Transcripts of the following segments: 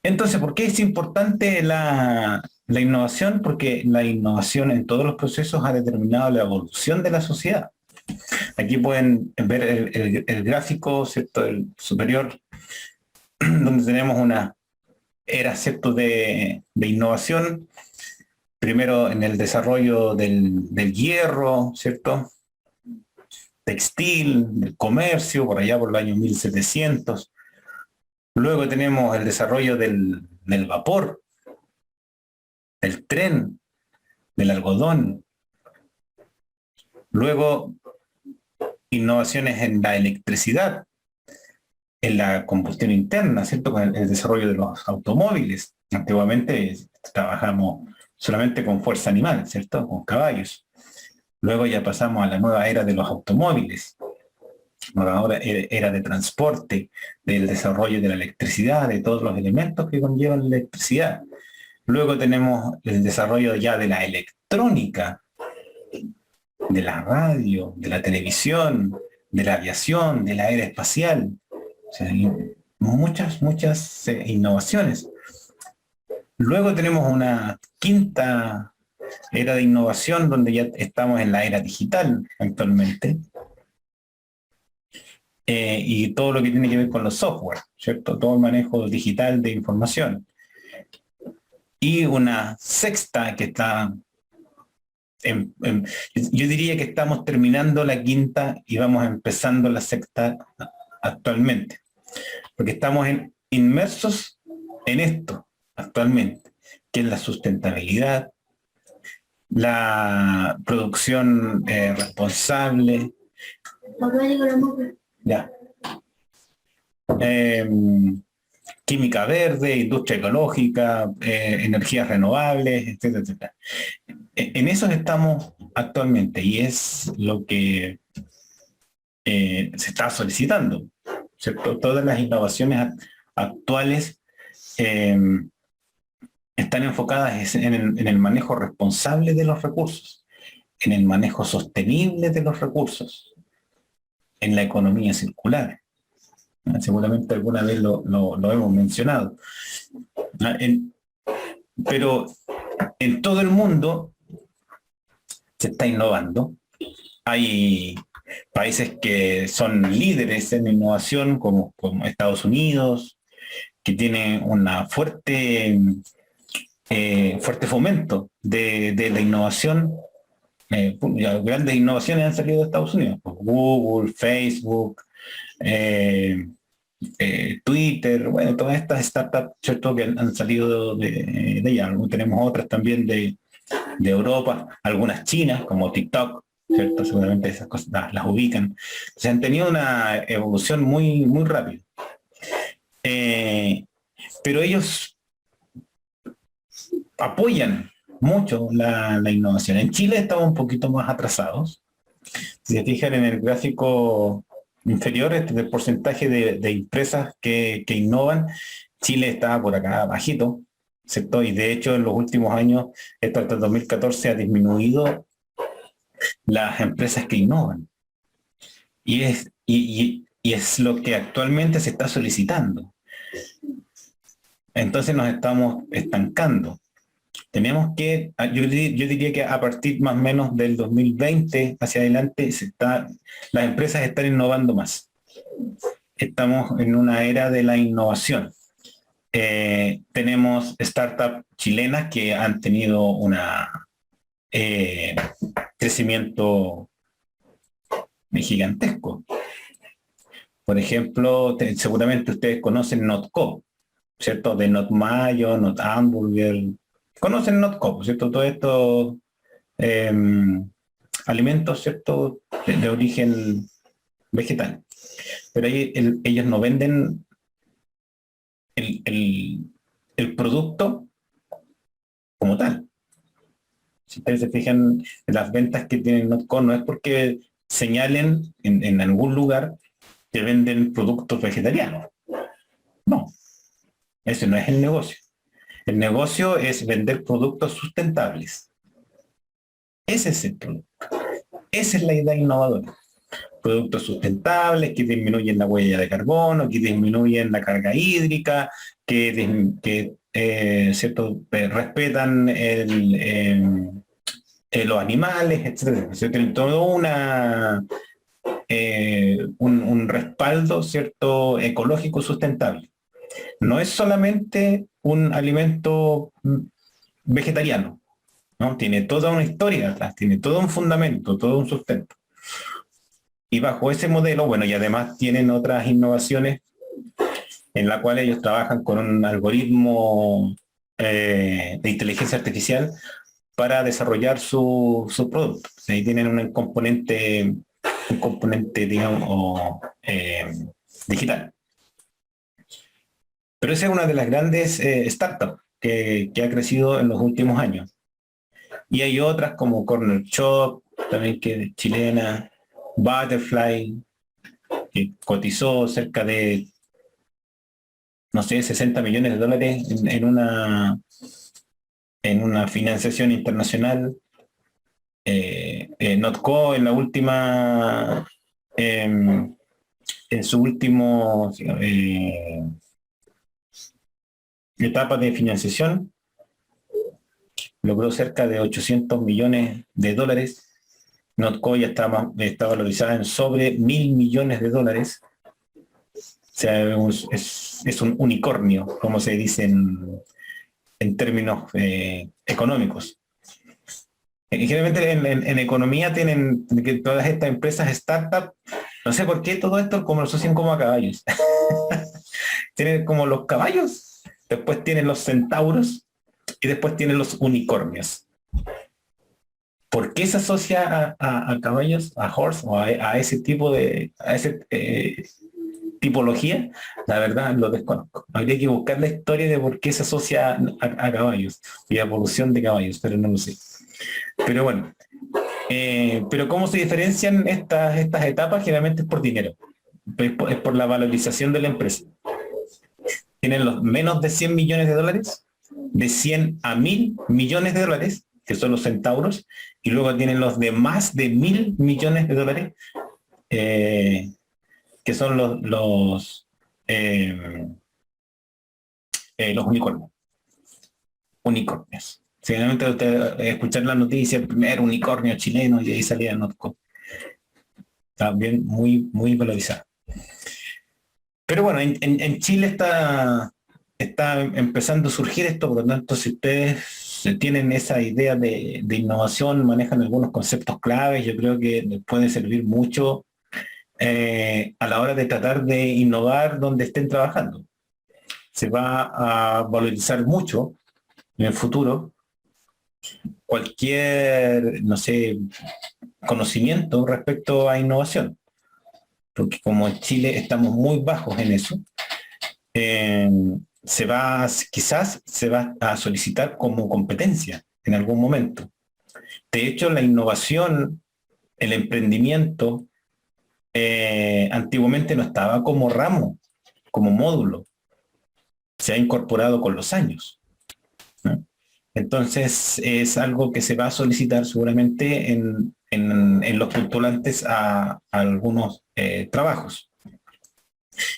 Entonces, ¿por qué es importante la innovación? Porque la innovación en todos los procesos ha determinado la evolución de la sociedad. Aquí pueden ver el gráfico, ¿cierto? El superior, donde tenemos una era, ¿cierto? De innovación. Primero en el desarrollo del hierro, ¿cierto? Textil, del comercio, por allá por el año 1700. Luego tenemos el desarrollo del vapor, del tren, del algodón. Luego innovaciones en la electricidad, en la combustión interna, ¿cierto? Con el desarrollo de los automóviles. Antiguamente trabajamos solamente con fuerza animal, ¿cierto? Con caballos. Luego ya pasamos a la nueva era de los automóviles, nueva era de transporte, del desarrollo de la electricidad, de todos los elementos que conllevan la electricidad. Luego tenemos el desarrollo ya de la electrónica, de la radio, de la televisión, de la aviación, de la era espacial. O sea, hay muchas innovaciones. Luego tenemos una quinta era de innovación donde ya estamos en la era digital actualmente, y todo lo que tiene que ver con los software, ¿cierto? Todo el manejo digital de información. Y una sexta que está yo diría que estamos terminando la quinta y vamos empezando la sexta actualmente, porque estamos inmersos en esto actualmente, que es la sustentabilidad, la producción responsable, ya, eh, química verde, industria ecológica, energías renovables, etcétera, etcétera. En eso estamos actualmente y es lo que se está solicitando, ¿cierto? Todas las innovaciones actuales eh, están enfocadas en el manejo responsable de los recursos, en el manejo sostenible de los recursos, en la economía circular. Seguramente alguna vez lo hemos mencionado. Pero en todo el mundo se está innovando. Hay países que son líderes en innovación, como Estados Unidos, que tiene una fuerte fomento de la innovación. Grandes innovaciones han salido de Estados Unidos, pues Google, Facebook, eh, Twitter, bueno, todas estas startups, ¿cierto? Que han salido de allá. Tenemos otras también de Europa, algunas chinas, como TikTok, ¿cierto? Seguramente esas cosas las ubican. Se han tenido una evolución muy rápida. Eh, pero ellos apoyan mucho la innovación. En Chile estamos un poquito más atrasados. Si se fijan en el gráfico inferior, este del porcentaje de empresas que innovan, Chile está por acá bajito, ¿cierto? Y de hecho en los últimos años, esto hasta el 2014 ha disminuido las empresas que innovan. Y es lo que actualmente se está solicitando. Entonces nos estamos estancando. Tenemos que, yo diría que a partir más o menos del 2020 hacia adelante las empresas están innovando más. Estamos en una era de la innovación. Tenemos startups chilenas que han tenido un crecimiento gigantesco. Por ejemplo, seguramente ustedes conocen Notco, ¿cierto? De Not Mayo, Not Hamburger. Conocen Notco, ¿cierto? Todo esto eh, alimentos, ¿cierto? De origen vegetal. Pero ellos no venden el, el, el producto como tal. Si ustedes se fijan en las ventas que tienen Notco, no es porque señalen en algún lugar que venden productos vegetarianos. No, ese no es el negocio. El negocio es vender productos sustentables. Ese es el producto. Esa es la idea innovadora. productos sustentables que disminuyen la huella de carbono, que disminuyen la carga hídrica, ¿cierto? Respetan los animales, etcétera. ¿Cierto? Tienen todo un respaldo, ¿cierto? Ecológico sustentable. No es solamente un alimento vegetariano, ¿no? Tiene toda una historia atrás, tiene todo un fundamento, todo un sustento. Y bajo ese modelo, bueno, y además tienen otras innovaciones en la cual ellos trabajan con un algoritmo de inteligencia artificial para desarrollar sus productos. Ahí tienen un componente digamos, digital. Pero esa es una de las grandes startups que ha crecido en los últimos años. Y hay otras como Corner Shop, también que es chilena, Butterfly, que cotizó cerca de, no sé, 60 millones de dólares en una financiación internacional. Notco en la última, en su último etapa de financiación, logró cerca de 800 millones de dólares. Notco ya está valorizada en sobre 1.000 millones de dólares. O sea, es un unicornio, como se dice en términos económicos. Generalmente en economía tienen que todas estas empresas startup, no sé por qué todo esto como lo asocian como a caballos. Tienen como los caballos, después tienen los centauros y después tienen los unicornios. ¿Por qué se asocia a caballos, a horse o a ese tipo de, a ese tipología? La verdad lo desconozco. Habría que buscar la historia de por qué se asocia a caballos y a evolución de caballos, pero no lo sé. Pero bueno, pero ¿cómo se diferencian estas etapas? Generalmente es por dinero, es por la valorización de la empresa. Tienen los menos de 100 millones de dólares, de 100 a 1.000 millones de dólares, que son los centauros, y luego tienen los de más de 1.000 millones de dólares, que son los unicornios. Unicornios. Seguramente usted escuchar la noticia, el primer unicornio chileno, y ahí salía Notco. También muy valorizado. Pero bueno, en Chile está empezando a surgir esto, por lo tanto, si ustedes tienen esa idea de innovación, manejan algunos conceptos claves, yo creo que les puede servir mucho a la hora de tratar de innovar donde estén trabajando. Se va a valorizar mucho en el futuro cualquier, no sé, conocimiento respecto a innovación, porque como en Chile estamos muy bajos en eso, eh, quizás se va a solicitar como competencia en algún momento. De hecho, la innovación, el emprendimiento, antiguamente no estaba como ramo, como módulo, se ha incorporado con los años, ¿no? Entonces, es algo que se va a solicitar seguramente en los postulantes a algunos trabajos.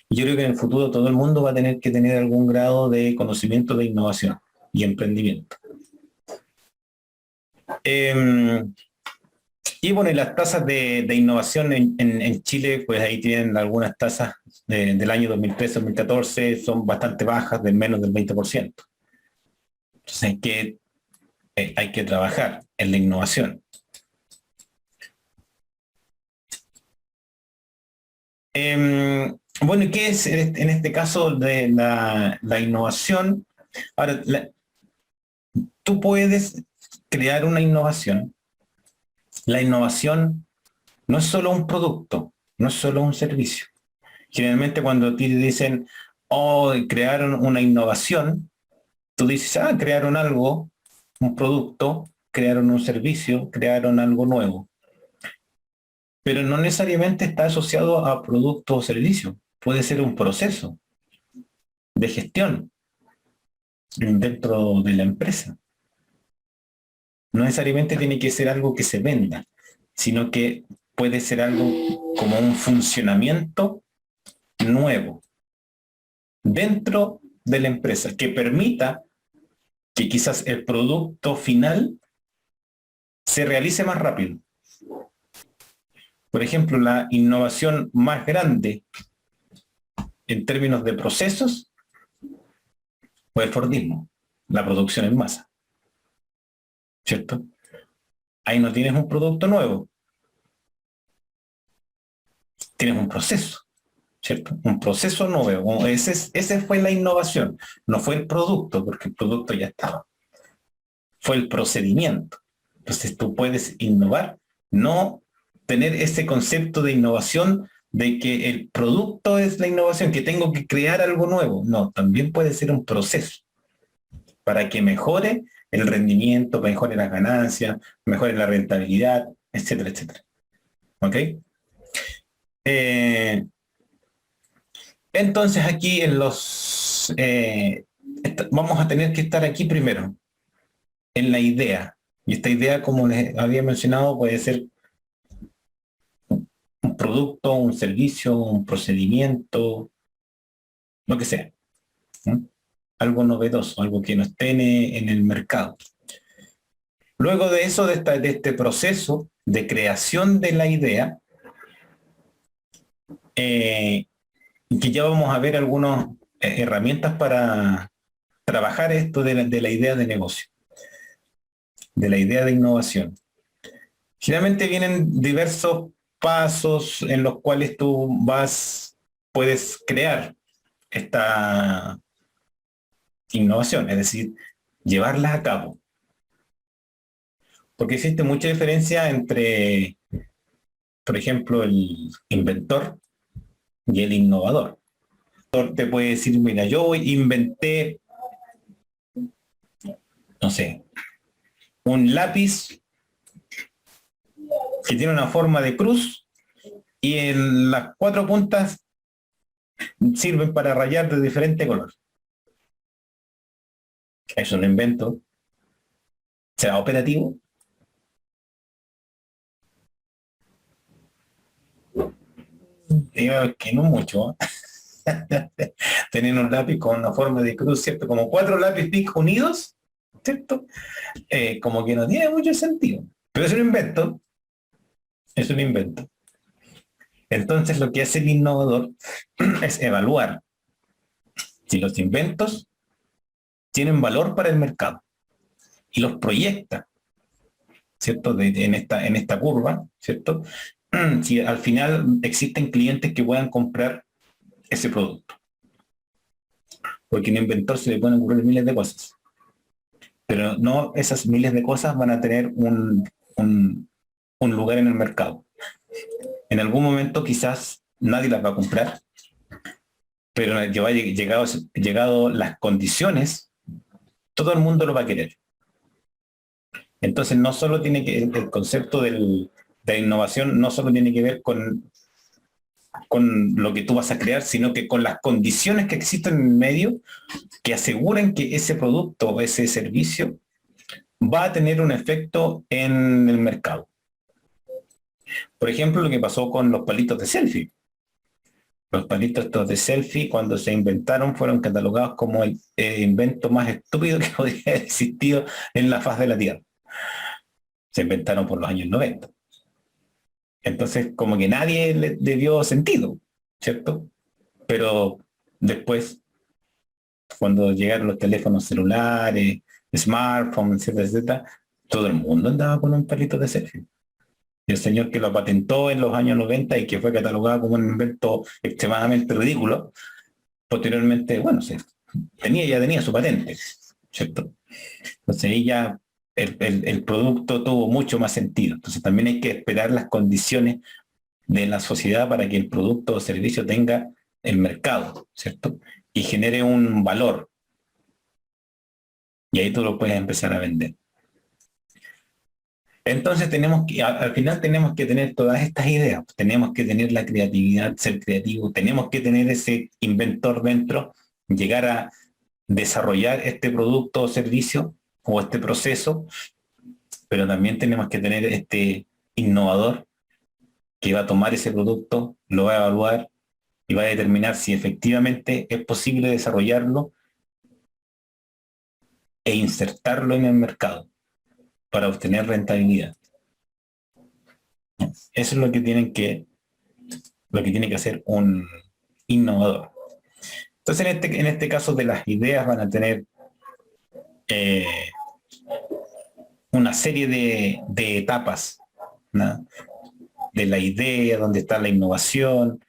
Y yo creo que en el futuro todo el mundo va a tener que tener algún grado de conocimiento de innovación y emprendimiento. Y bueno, y las tasas de innovación en Chile, pues ahí tienen algunas tasas del año 2013-2014, son bastante bajas, de menos del 20%. Entonces hay que trabajar en la innovación. Bueno, ¿y qué es en este caso de la innovación? Ahora, tú puedes crear una innovación. La innovación no es solo un producto, no es solo un servicio. Generalmente cuando te dicen, oh, crearon una innovación, tú dices, ah, crearon algo, un producto, crearon un servicio, crearon algo nuevo. Pero no necesariamente está asociado a producto o servicio. Puede ser un proceso de gestión dentro de la empresa. No necesariamente tiene que ser algo que se venda, sino que puede ser algo como un funcionamiento nuevo dentro de la empresa que permita que quizás el producto final se realice más rápido. Por ejemplo, la innovación más grande en términos de procesos fue el Fordismo, la producción en masa, ¿cierto? Ahí no tienes un producto nuevo, tienes un proceso, ¿cierto? Un proceso nuevo. Ese fue la innovación, no fue el producto, porque el producto ya estaba. Fue el procedimiento. Entonces tú puedes innovar, no tener ese concepto de innovación de que el producto es la innovación, que tengo que crear algo nuevo. No, también puede ser un proceso para que mejore el rendimiento, mejore las ganancias, mejore la rentabilidad, etcétera, etcétera. ¿Ok? Entonces aquí en los... vamos a tener que estar aquí primero, en la idea. Y esta idea, como les había mencionado, puede ser un producto, un servicio, un procedimiento, lo que sea. ¿No? Algo novedoso, algo que no esté en el mercado. Luego de eso, de este proceso de creación de la idea, que ya vamos a ver algunas herramientas para trabajar esto de la idea de negocio, de la idea de innovación. Generalmente vienen diversos pasos en los cuales tú puedes crear esta innovación, es decir, llevarla a cabo. Porque existe mucha diferencia entre, por ejemplo, el inventor y el innovador. El inventor te puede decir, mira, yo inventé, no sé, un lápiz que tiene una forma de cruz y en las cuatro puntas sirven para rayar de diferente color. Es un invento. ¿Será operativo? Digo que no mucho. Tener un lápiz con una forma de cruz, ¿cierto? Como cuatro lápiz Bic unidos, ¿cierto? Como que no tiene mucho sentido. Pero es un invento. Es un invento. Entonces lo que hace el innovador es evaluar si los inventos tienen valor para el mercado y los proyecta, ¿cierto? En esta curva, ¿cierto? Si al final existen clientes que puedan comprar ese producto. Porque a un inventor se le pueden ocurrir miles de cosas. Pero no esas miles de cosas van a tener un lugar en el mercado. En algún momento quizás nadie las va a comprar, pero llegado las condiciones, todo el mundo lo va a querer. Entonces no solo tiene que, el concepto de innovación no solo tiene que ver con lo que tú vas a crear, sino que con las condiciones que existen en el medio que aseguren que ese producto o ese servicio va a tener un efecto en el mercado. Por ejemplo, lo que pasó con los palitos de selfie. Los palitos estos de selfie, cuando se inventaron, fueron catalogados como el invento más estúpido que podría haber existido en la faz de la Tierra. Se inventaron por los años 90. Entonces, como que nadie le dio sentido, ¿cierto? Pero después, cuando llegaron los teléfonos celulares, smartphones, etcétera, etcétera, todo el mundo andaba con un palito de selfie. Y el señor que lo patentó en los años 90 y que fue catalogado como un invento extremadamente ridículo, posteriormente, bueno, ya tenía su patente, ¿cierto? Entonces ahí ya el producto tuvo mucho más sentido. Entonces también hay que esperar las condiciones de la sociedad para que el producto o servicio tenga el mercado, ¿cierto? Y genere un valor. Y ahí tú lo puedes empezar a vender. Entonces al final tenemos que tener todas estas ideas, tenemos que tener la creatividad, ser creativos, tenemos que tener ese inventor dentro, llegar a desarrollar este producto o servicio o este proceso, pero también tenemos que tener este innovador que va a tomar ese producto, lo va a evaluar y va a determinar si efectivamente es posible desarrollarlo e insertarlo en el mercado para obtener rentabilidad. Eso es lo que tiene que hacer un innovador. Entonces, en este caso de las ideas van a tener eh, una serie de etapas, ¿no? De la idea, donde está la innovación.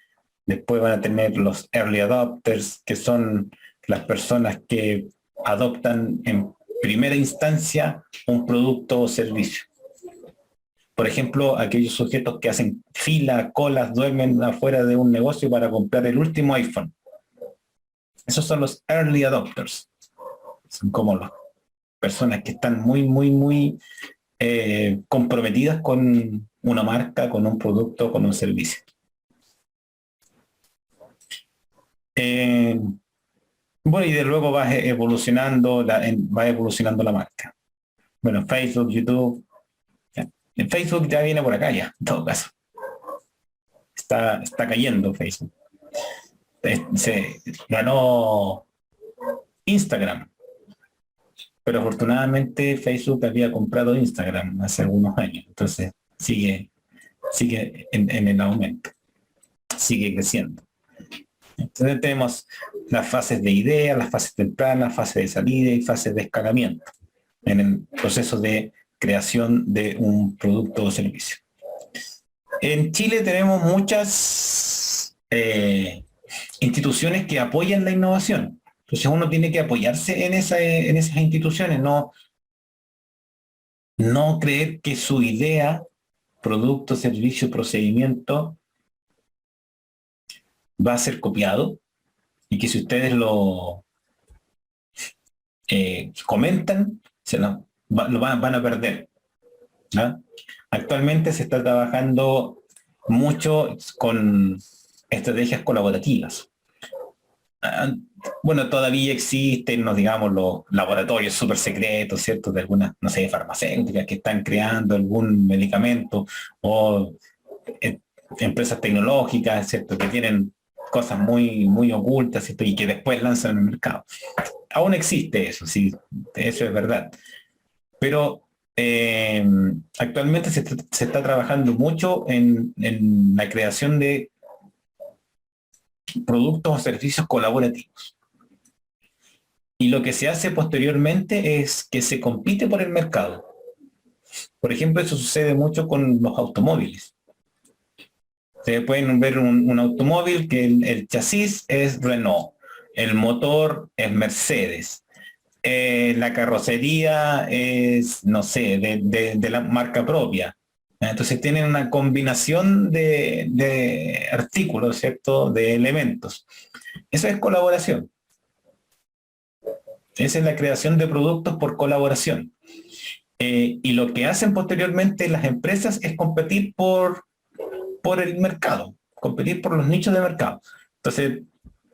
Después van a tener los early adopters, que son las personas que adoptan en primera instancia un producto o servicio. Por ejemplo, aquellos sujetos que hacen fila, colas, duermen afuera de un negocio para comprar el último iPhone. Esos son los early adopters. Son como las personas que están muy comprometidas con una marca, con un producto, con un servicio. Bueno, y de luego va evolucionando la marca. Bueno, Facebook, YouTube. Ya. En Facebook ya viene por acá ya, en todo caso. Está cayendo Facebook. Se ganó Instagram, pero afortunadamente Facebook había comprado Instagram hace algunos años, entonces sigue en el aumento, sigue creciendo. Entonces tenemos las fases de idea, las fases tempranas, fases de salida y fases de escalamiento en el proceso de creación de un producto o servicio. En Chile tenemos muchas instituciones que apoyan la innovación. Entonces uno tiene que apoyarse en esas instituciones, no creer que su idea, producto, servicio, procedimiento va a ser copiado y que si ustedes lo comentan, van a perder, ¿no? Actualmente se está trabajando mucho con estrategias colaborativas. Bueno, todavía existen, no digamos, los laboratorios súper secretos, ¿cierto? De algunas, no sé, farmacéuticas que están creando algún medicamento o eh, empresas tecnológicas, ¿cierto? Que tienen cosas muy ocultas, ¿cierto? Y que después lanzan en el mercado. Aún existe eso, sí, eso es verdad. Pero actualmente se está trabajando mucho en la creación de productos o servicios colaborativos. Y lo que se hace posteriormente es que se compite por el mercado. Por ejemplo, eso sucede mucho con los automóviles. Ustedes pueden ver un automóvil que el chasis es Renault, el motor es Mercedes, la carrocería es, no sé, de la marca propia. Entonces tienen una combinación de artículos, ¿cierto? De elementos. Eso es colaboración. Esa es la creación de productos por colaboración. Y lo que hacen posteriormente las empresas es competir por el mercado, competir por los nichos de mercado. Entonces,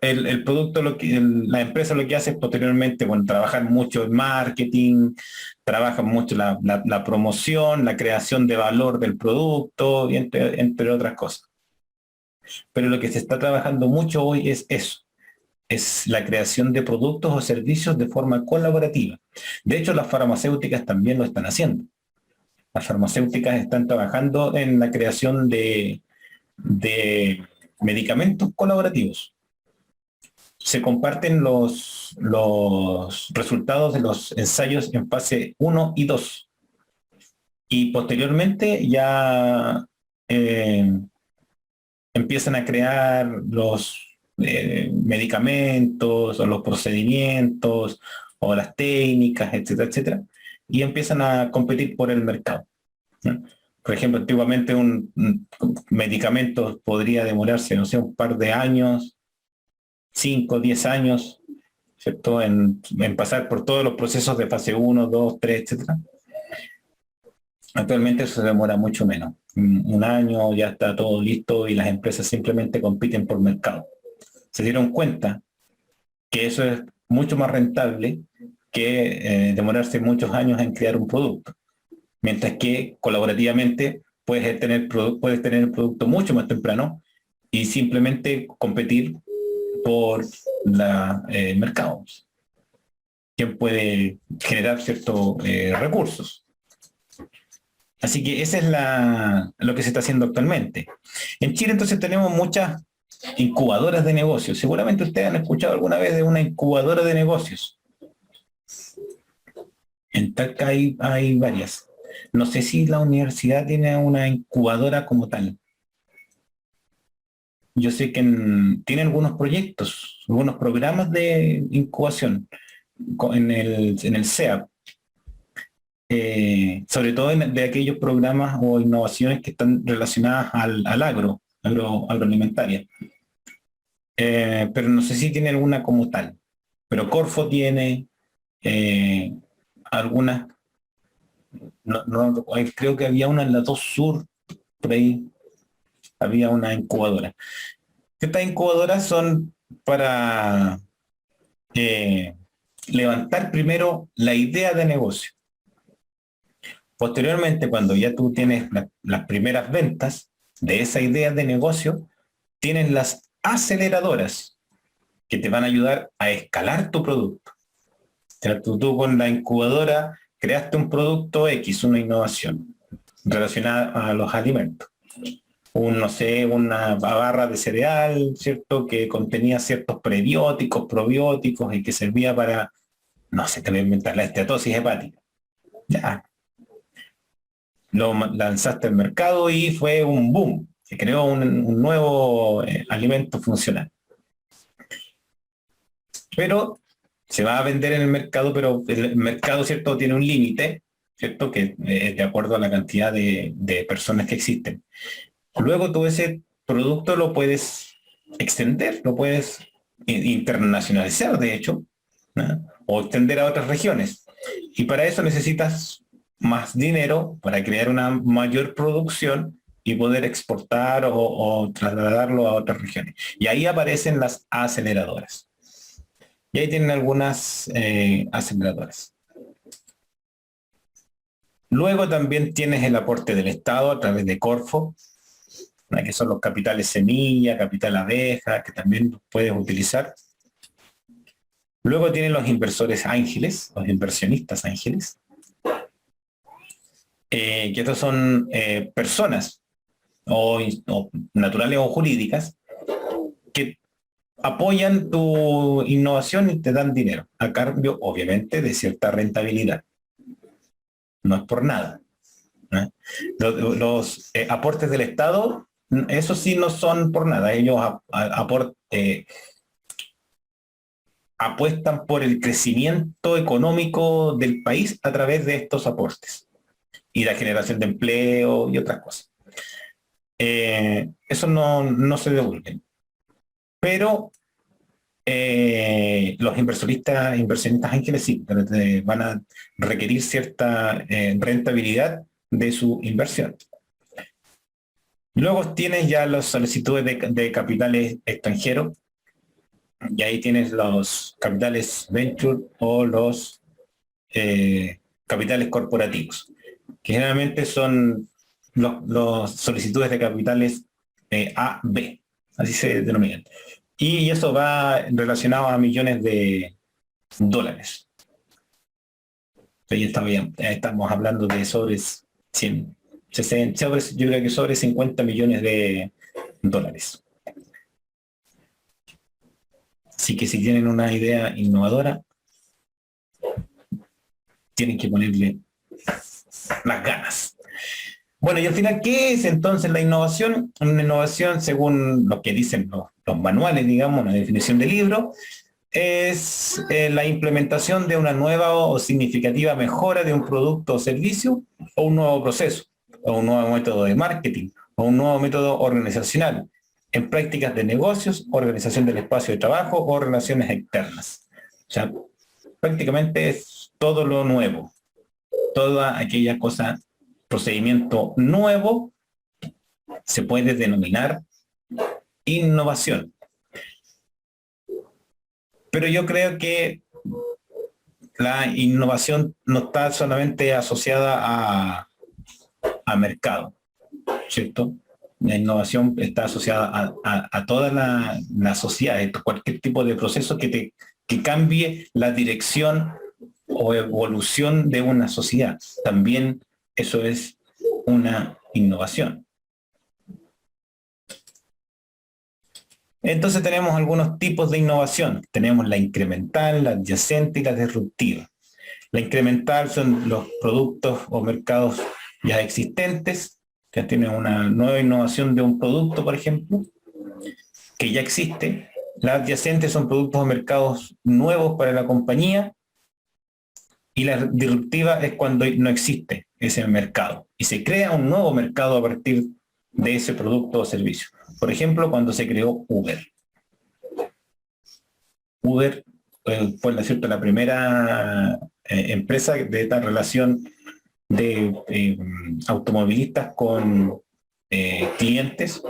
el producto, la empresa lo que hace es posteriormente, bueno, trabajar mucho en marketing, trabajan mucho la promoción, la creación de valor del producto, y entre otras cosas. Pero lo que se está trabajando mucho hoy es eso, es la creación de productos o servicios de forma colaborativa. De hecho, las farmacéuticas también lo están haciendo. Las farmacéuticas están trabajando en la creación de medicamentos colaborativos. Se comparten los resultados de los ensayos en fase 1 y 2. Y posteriormente ya empiezan a crear los medicamentos o los procedimientos o las técnicas, etcétera, etcétera, y empiezan a competir por el mercado, ¿no? Por ejemplo, antiguamente un medicamento podría demorarse, no sé, un par de años, 5, 10 años, ¿cierto? En pasar por todos los procesos de fase 1, 2, 3, etcétera. Actualmente eso se demora mucho menos. Un año ya está todo listo y las empresas simplemente compiten por mercado. Se dieron cuenta que eso es mucho más rentable que demorarse muchos años en crear un producto. Mientras que colaborativamente puedes tener el producto mucho más temprano y simplemente competir por el mercado. ¿Quién puede generar ciertos recursos? Así que esa es lo que se está haciendo actualmente. En Chile entonces tenemos muchas incubadoras de negocios. Seguramente ustedes han escuchado alguna vez de una incubadora de negocios. En Talca hay varias. No sé si la universidad tiene una incubadora como tal. Yo sé que tiene algunos proyectos, algunos programas de incubación en el CEAP. Sobre todo de aquellos programas o innovaciones que están relacionadas al agroalimentaria. Pero no sé si tiene alguna como tal. Pero Corfo tiene algunas, creo que había una en la 2 Sur, por ahí había una incubadora. Estas incubadoras son para eh, levantar primero la idea de negocio. Posteriormente, cuando ya tú tienes las primeras ventas de esa idea de negocio, tienes las aceleradoras que te van a ayudar a escalar tu producto. O sea, tú con la incubadora creaste un producto X, una innovación relacionada a los alimentos. No sé, una barra de cereal, ¿cierto? Que contenía ciertos prebióticos, probióticos y que servía para, no sé, te voy a inventar la esteatosis hepática. Ya, lo lanzaste al mercado y fue un boom. Se creó un nuevo alimento funcional. Pero se va a vender en el mercado, pero el mercado, ¿cierto?, tiene un límite, ¿cierto?, que es de acuerdo a la cantidad de personas que existen. Luego tú ese producto lo puedes extender, lo puedes internacionalizar, de hecho, ¿no? O extender a otras regiones. Y para eso necesitas más dinero para crear una mayor producción y poder exportar o trasladarlo a otras regiones. Y ahí aparecen las aceleradoras. Y ahí tienen algunas aceleradoras. Luego también tienes el aporte del Estado a través de Corfo, ¿no?, que son los capitales semilla, capital abeja, que también puedes utilizar. Luego tienen los inversores ángeles, los inversionistas ángeles, que estos son personas o naturales o jurídicas que apoyan tu innovación y te dan dinero, a cambio, obviamente, de cierta rentabilidad. No es por nada, ¿no? Los aportes del Estado, eso sí no son por nada. Ellos apuestan por el crecimiento económico del país a través de estos aportes y la generación de empleo y otras cosas. Eso no se devuelve. Pero los inversionistas ángeles sí, van a requerir cierta rentabilidad de su inversión. Luego tienes ya las solicitudes de capitales extranjeros, y ahí tienes los capitales venture o los capitales corporativos, que generalmente son los solicitudes de capitales A, B, así se denominan. Y eso va relacionado a millones de dólares. Ahí estamos hablando de sobre 100, 60, yo creo que sobre 50 millones de dólares. Así que si tienen una idea innovadora, tienen que ponerle las ganas. Bueno, y al final, ¿qué es entonces la innovación? Una innovación, según lo que dicen los manuales, digamos, una definición de libro, es la implementación de una nueva o significativa mejora de un producto o servicio, o un nuevo proceso, o un nuevo método de marketing, o un nuevo método organizacional, en prácticas de negocios, organización del espacio de trabajo o relaciones externas. O sea, prácticamente es todo lo nuevo, toda aquella cosa, procedimiento nuevo, se puede denominar innovación. Pero yo creo que la innovación no está solamente asociada a mercado. ¿cierto? La innovación está asociada a toda la sociedad, cualquier tipo de proceso que cambie la dirección o evolución de una sociedad. También eso es una innovación. Entonces tenemos algunos tipos de innovación. Tenemos la incremental, la adyacente y la disruptiva. La incremental son los productos o mercados ya existentes, que tienen una nueva innovación de un producto, por ejemplo, que ya existe. Las adyacentes son productos o mercados nuevos para la compañía. Y la disruptiva es cuando no existe ese mercado y se crea un nuevo mercado a partir de ese producto o servicio. Por ejemplo, cuando se creó Uber. Uber fue, ¿cierto?, la primera empresa de esta relación de automovilistas con clientes,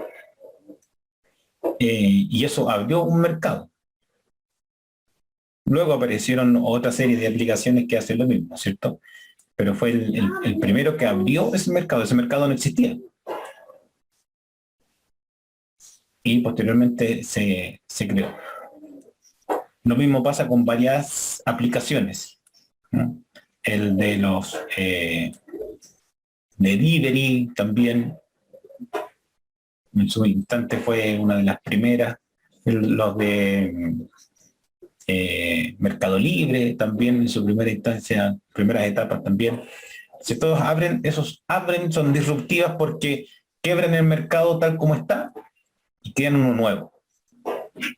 y eso abrió un mercado. Luego aparecieron otra serie de aplicaciones que hacen lo mismo, ¿cierto? Pero fue el primero que abrió ese mercado no existía. Y posteriormente se creó. Lo mismo pasa con varias aplicaciones, ¿no? El de los delivery también, en su instante fue una de las primeras. Los de Mercado Libre también en su primera instancia, primeras etapas también. Si todos abren, son disruptivas porque quebran el mercado tal como está y crean un nuevo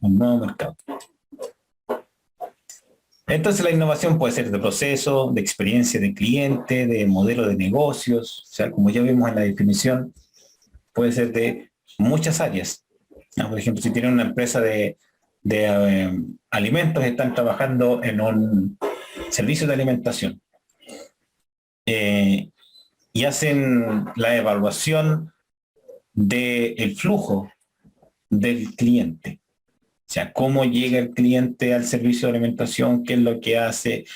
mercado. Entonces la innovación puede ser de proceso, de experiencia de cliente, de modelo de negocios, o sea, como ya vimos en la definición, puede ser de muchas áreas, ¿no? Por ejemplo, si tienen una empresa de alimentos, están trabajando en un servicio de alimentación y hacen la evaluación del flujo del cliente. O sea, cómo llega el cliente al servicio de alimentación, qué es lo que hace,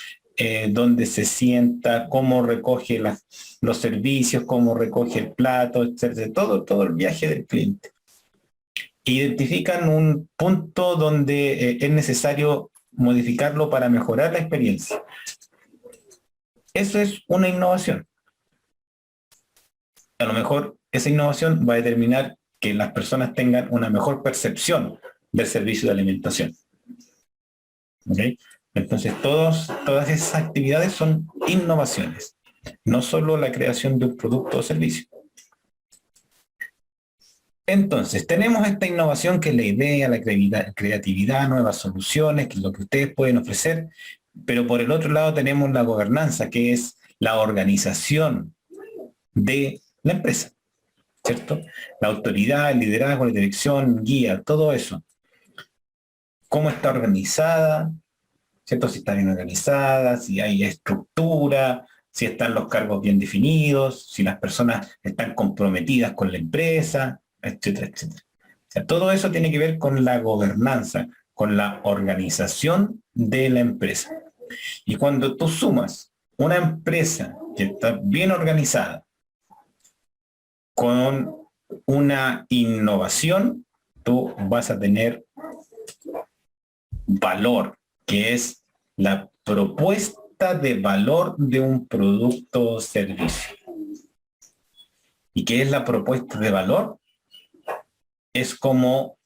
dónde se sienta, cómo recoge los servicios, cómo recoge el plato, etc. Todo el viaje del cliente. Identifican un punto donde es necesario modificarlo para mejorar la experiencia. Eso es una innovación. A lo mejor esa innovación va a determinar que las personas tengan una mejor percepción del servicio de alimentación. ¿Okay? Entonces, todas esas actividades son innovaciones, no solo la creación de un producto o servicio. Entonces, tenemos esta innovación que es la idea, la creatividad, nuevas soluciones, que es lo que ustedes pueden ofrecer, pero por el otro lado tenemos la gobernanza, que es la organización de la empresa, ¿cierto? La autoridad, el liderazgo, la dirección, guía, todo eso. ¿Cómo está organizada? ¿Cierto? Si está bien organizada, si hay estructura, si están los cargos bien definidos, si las personas están comprometidas con la empresa, etcétera, etcétera. O sea, todo eso tiene que ver con la gobernanza, con la organización de la empresa. Y cuando tú sumas una empresa que está bien organizada con una innovación, tú vas a tener valor, que es la propuesta de valor de un producto o servicio. ¿Y qué es la propuesta de valor? Es como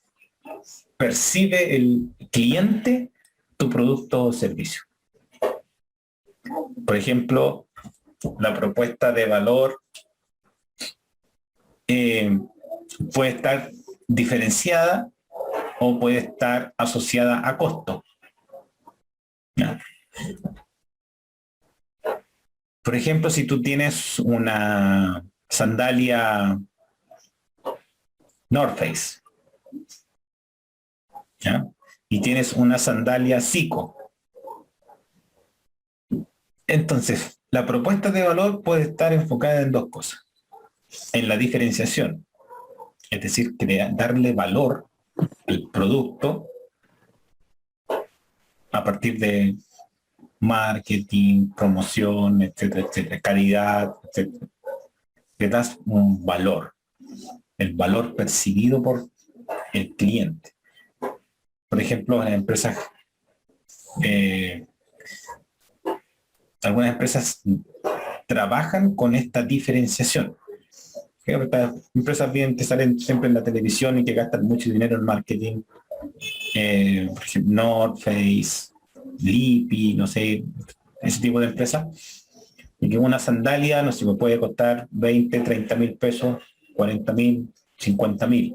percibe el cliente tu producto o servicio. Por ejemplo, la propuesta de valor puede estar diferenciada o puede estar asociada a costo. ¿Ya? Por ejemplo, si tú tienes una sandalia North Face, ¿ya?, y tienes una sandalia Zico, entonces la propuesta de valor puede estar enfocada en dos cosas: en la diferenciación, es decir, darle valor al producto a partir de marketing, promoción, etcétera, etcétera, calidad, etcétera. Le das un valor. el valor percibido por el cliente. Por ejemplo, en las empresas, eh, algunas empresas trabajan con esta diferenciación. Estas empresas bien que salen siempre en la televisión y que gastan mucho dinero en marketing, por ejemplo, North Face, Lipi, no sé, ese tipo de empresas, y que una sandalia, no sé, me puede costar 20, 30 mil pesos, 40 mil, 50 mil,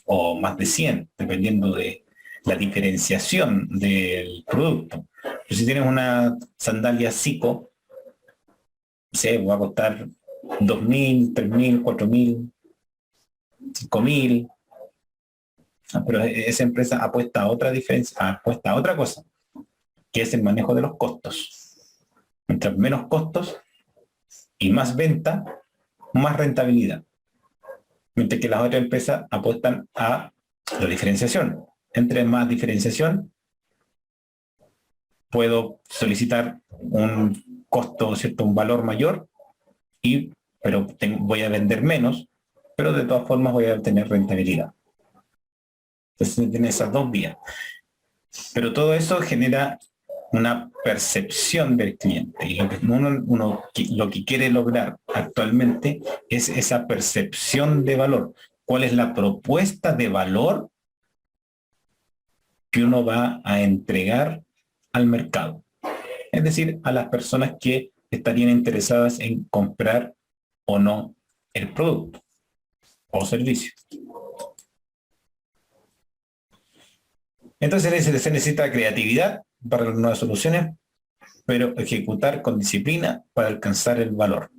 o más de 100, dependiendo de la diferenciación del producto. Pero si tienes una sandalia Zico, no sé, va a costar 2.000, 3.000, 4.000, 5.000, pero esa empresa apuesta a otra diferencia, apuesta a otra cosa, que es el manejo de los costos. Mientras menos costos y más venta, más rentabilidad. Mientras que las otras empresas apuestan a la diferenciación. Entre más diferenciación, puedo solicitar un costo, ¿cierto? Un valor mayor, pero voy a vender menos, pero de todas formas voy a obtener rentabilidad. Entonces tiene esas dos vías. Pero todo eso genera una percepción del cliente. Y lo que uno lo que quiere lograr actualmente es esa percepción de valor. ¿Cuál es la propuesta de valor que uno va a entregar al mercado? Es decir, a las personas que estarían interesadas en comprar o no el producto o servicio. Entonces se necesita creatividad para las nuevas soluciones, pero ejecutar con disciplina para alcanzar el valor.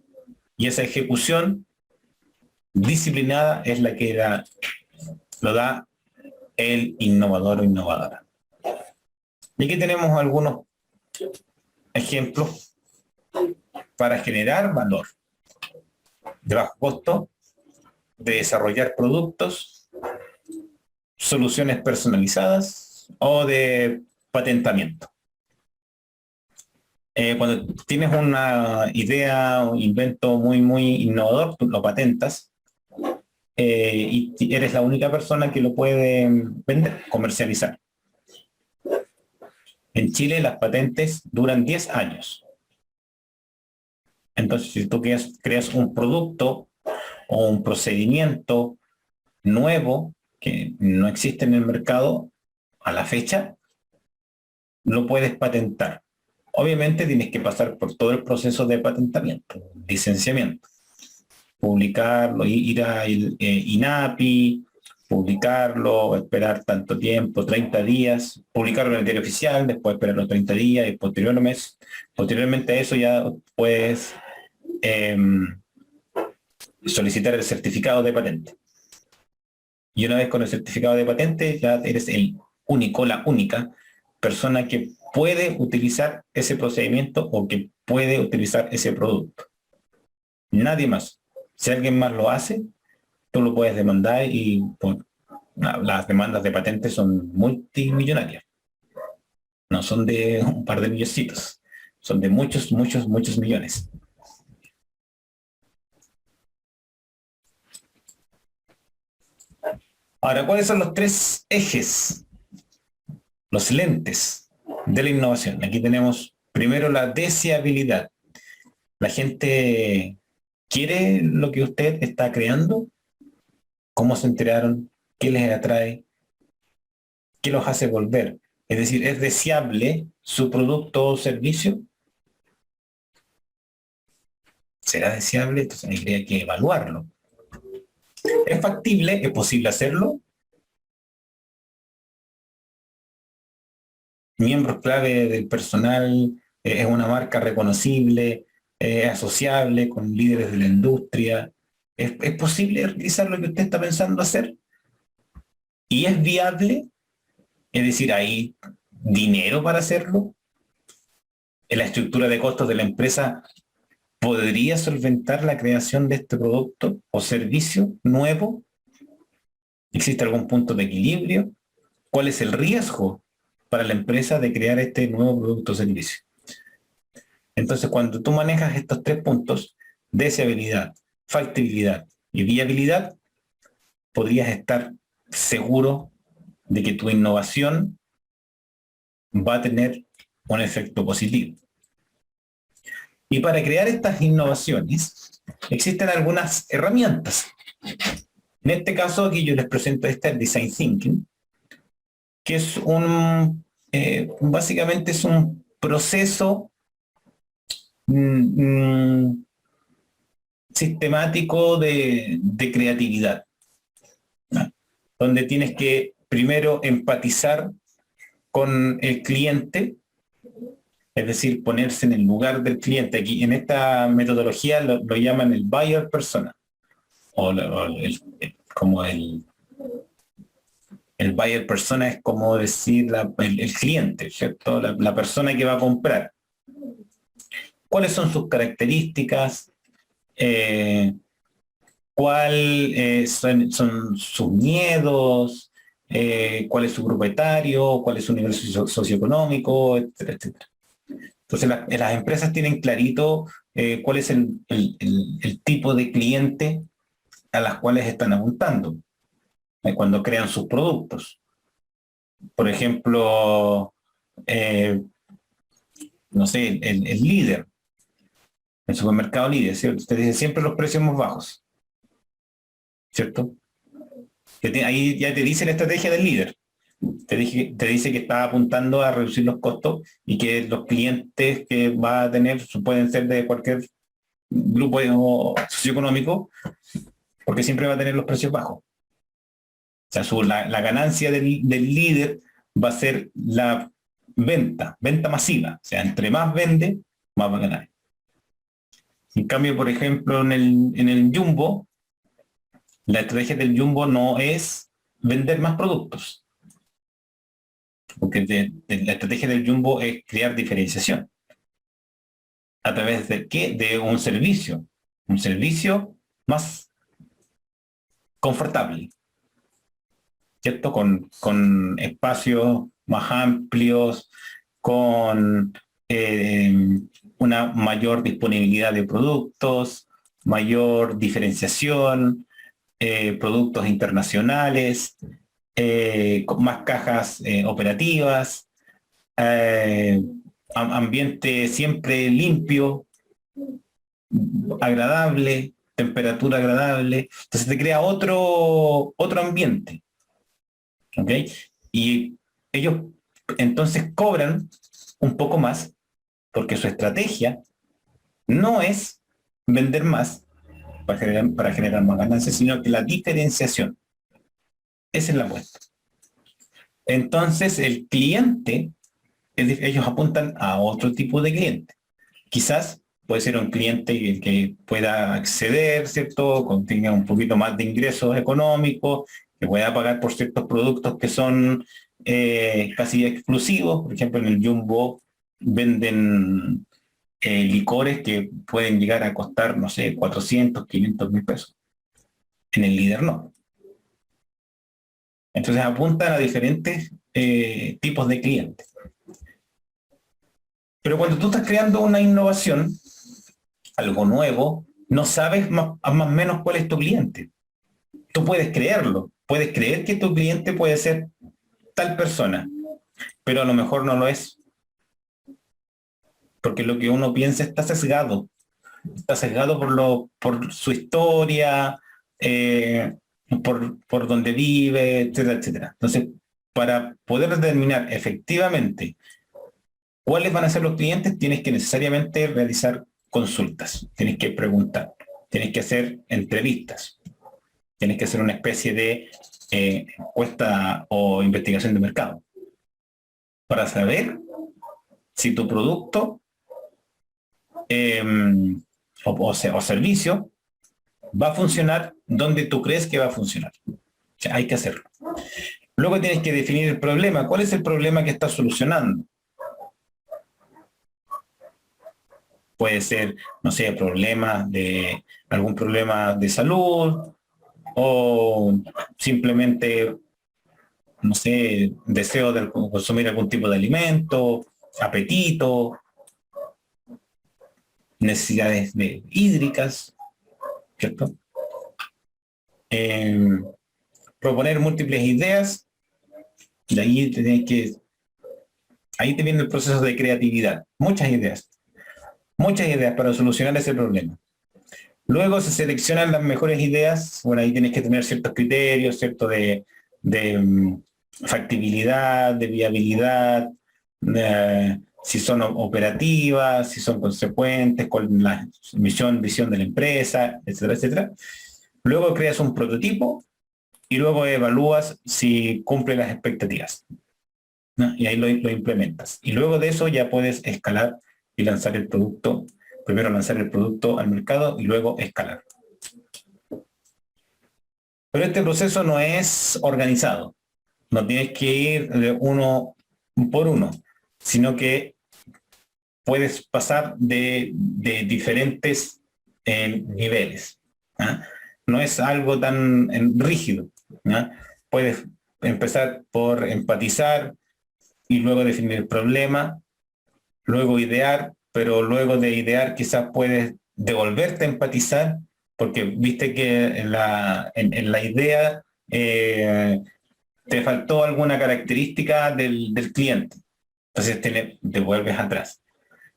Y esa ejecución disciplinada es la que lo da el innovador o innovadora. Y aquí tenemos algunos ejemplos para generar valor de bajo costo, de desarrollar productos, soluciones personalizadas o de patentamiento. Cuando tienes una idea o invento muy innovador, tú lo patentas y eres la única persona que lo puede vender, comercializar. En Chile las patentes duran 10 años. Entonces, si tú creas un producto o un procedimiento nuevo que no existe en el mercado a la fecha, lo puedes patentar. Obviamente tienes que pasar por todo el proceso de patentamiento, licenciamiento, publicarlo, ir a INAPI, publicarlo, esperar tanto tiempo, 30 días, publicarlo en el diario oficial, después esperar los 30 días y posteriormente a eso ya puedes solicitar el certificado de patente. Y una vez con el certificado de patente ya eres el único, la única persona que puede utilizar ese procedimiento o que puede utilizar ese producto. Nadie más. Si alguien más lo hace, tú lo puedes demandar y las demandas de patentes son multimillonarias. No son de un par de milloncitos. Son de muchos millones. Ahora, ¿cuáles son los tres ejes, los lentes de la innovación? Aquí tenemos primero la deseabilidad. La gente quiere lo que usted está creando, cómo se enteraron, qué les atrae, qué los hace volver. Es decir, ¿es deseable su producto o servicio? ¿Será deseable? Entonces habría que evaluarlo. ¿Es factible? ¿Es posible hacerlo? Miembros clave del personal, es una marca reconocible, es asociable con líderes de la industria. ¿Es posible realizar lo que usted está pensando hacer? ¿Y es viable? Es decir, ¿hay dinero para hacerlo? ¿En la estructura de costos de la empresa podría solventar la creación de este producto o servicio nuevo? ¿Existe algún punto de equilibrio? ¿Cuál es el riesgo para la empresa de crear este nuevo producto o servicio? Entonces, cuando tú manejas estos tres puntos, deseabilidad, factibilidad y viabilidad, podrías estar seguro de que tu innovación va a tener un efecto positivo. Y para crear estas innovaciones existen algunas herramientas. En este caso aquí yo les presento el Design Thinking, que es básicamente es un proceso sistemático de creatividad, ¿no? Donde tienes que primero empatizar con el cliente, es decir, ponerse en el lugar del cliente. Aquí en esta metodología lo llaman el buyer persona, como el buyer persona es como decir el cliente, ¿cierto? La persona que va a comprar. ¿Cuáles son sus características? ¿Cuáles son sus miedos? ¿Cuál es su grupo etario? ¿Cuál es su nivel socioeconómico? Etcétera, etcétera. Entonces las empresas tienen clarito cuál es el tipo de cliente a las cuales están apuntando cuando crean sus productos. Por ejemplo, no sé, el líder, el supermercado líder, ¿cierto? Usted dice siempre los precios más bajos, ¿cierto? Ahí ya te dice la estrategia del líder. Te dice que está apuntando a reducir los costos y que los clientes que va a tener pueden ser de cualquier grupo socioeconómico, porque siempre va a tener los precios bajos. O sea, la ganancia del líder va a ser la venta masiva. O sea, entre más vende, más va a ganar. En cambio, por ejemplo, en el Jumbo, la estrategia del Jumbo no es vender más productos, porque la estrategia del Jumbo es crear diferenciación. ¿A través de qué? De un servicio más confortable, ¿cierto? Con espacios más amplios, con una mayor disponibilidad de productos, mayor diferenciación, productos internacionales, con más cajas operativas, ambiente siempre limpio, agradable, temperatura agradable. Entonces te crea otro ambiente, ¿ok? Y ellos entonces cobran un poco más porque su estrategia no es vender más para generar más ganancias, sino que la diferenciación. Esa es la apuesta. Entonces el cliente, ellos apuntan a otro tipo de cliente. Quizás puede ser un cliente que pueda acceder, ¿cierto? Tenga un poquito más de ingresos económicos, que pueda pagar por ciertos productos que son casi exclusivos. Por ejemplo, en el Jumbo venden licores que pueden llegar a costar, no sé, 400, 500 mil pesos. En el líder no. Entonces apuntan a diferentes tipos de clientes. Pero cuando tú estás creando una innovación, algo nuevo, no sabes más o menos cuál es tu cliente. Tú puedes creerlo, puedes creer que tu cliente puede ser tal persona, pero a lo mejor no lo es. Porque lo que uno piensa está sesgado por su historia, por donde vive, etcétera, etcétera. Entonces, para poder determinar efectivamente cuáles van a ser los clientes, tienes que necesariamente realizar consultas, tienes que preguntar, tienes que hacer entrevistas, tienes que hacer una especie de encuesta o investigación de mercado para saber si tu producto eh, o servicio va a funcionar donde tú crees que va a funcionar. O sea, hay que hacerlo. Luego tienes que definir el problema. ¿Cuál es el problema que estás solucionando? Puede ser, no sé, algún problema de salud o simplemente, no sé, deseo de consumir algún tipo de alimento, apetito, necesidades hídricas, ¿cierto? eh, proponer múltiples ideas, y ahí te viene el proceso de creatividad, muchas ideas para solucionar ese problema. Luego se seleccionan las mejores ideas, bueno, ahí tienes que tener ciertos criterios, cierto de factibilidad, de viabilidad, si son operativas, si son consecuentes con la visión de la empresa, etcétera, etcétera. Luego creas un prototipo y luego evalúas si cumple las expectativas, ¿no? Y ahí lo implementas. Y luego de eso ya puedes escalar y lanzar el producto. Primero lanzar el producto al mercado y luego escalar. Pero este proceso no es organizado. No tienes que ir de uno por uno, sino que puedes pasar de diferentes niveles. ¿Ah? No es algo tan rígido. ¿Ah? Puedes empezar por empatizar y luego definir el problema, luego idear, pero luego de idear quizás puedes devolverte a empatizar, porque viste que en la idea te faltó alguna característica del cliente. Entonces te vuelves atrás.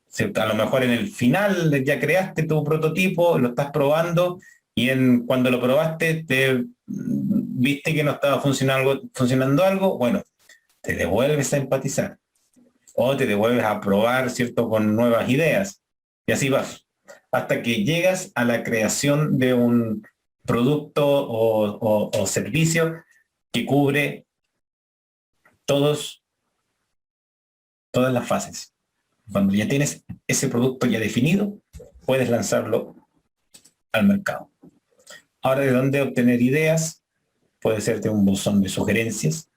¿Cierto? A lo mejor en el final ya creaste tu prototipo, lo estás probando y cuando lo probaste viste que no estaba funcionando algo, bueno, te devuelves a empatizar o te devuelves a probar, ¿cierto?, con nuevas ideas. Y así vas, hasta que llegas a la creación de un producto o servicio que cubre todas las fases. Cuando ya tienes ese producto ya definido, puedes lanzarlo al mercado. Ahora, ¿de dónde obtener ideas? Puede ser de un buzón de sugerencias.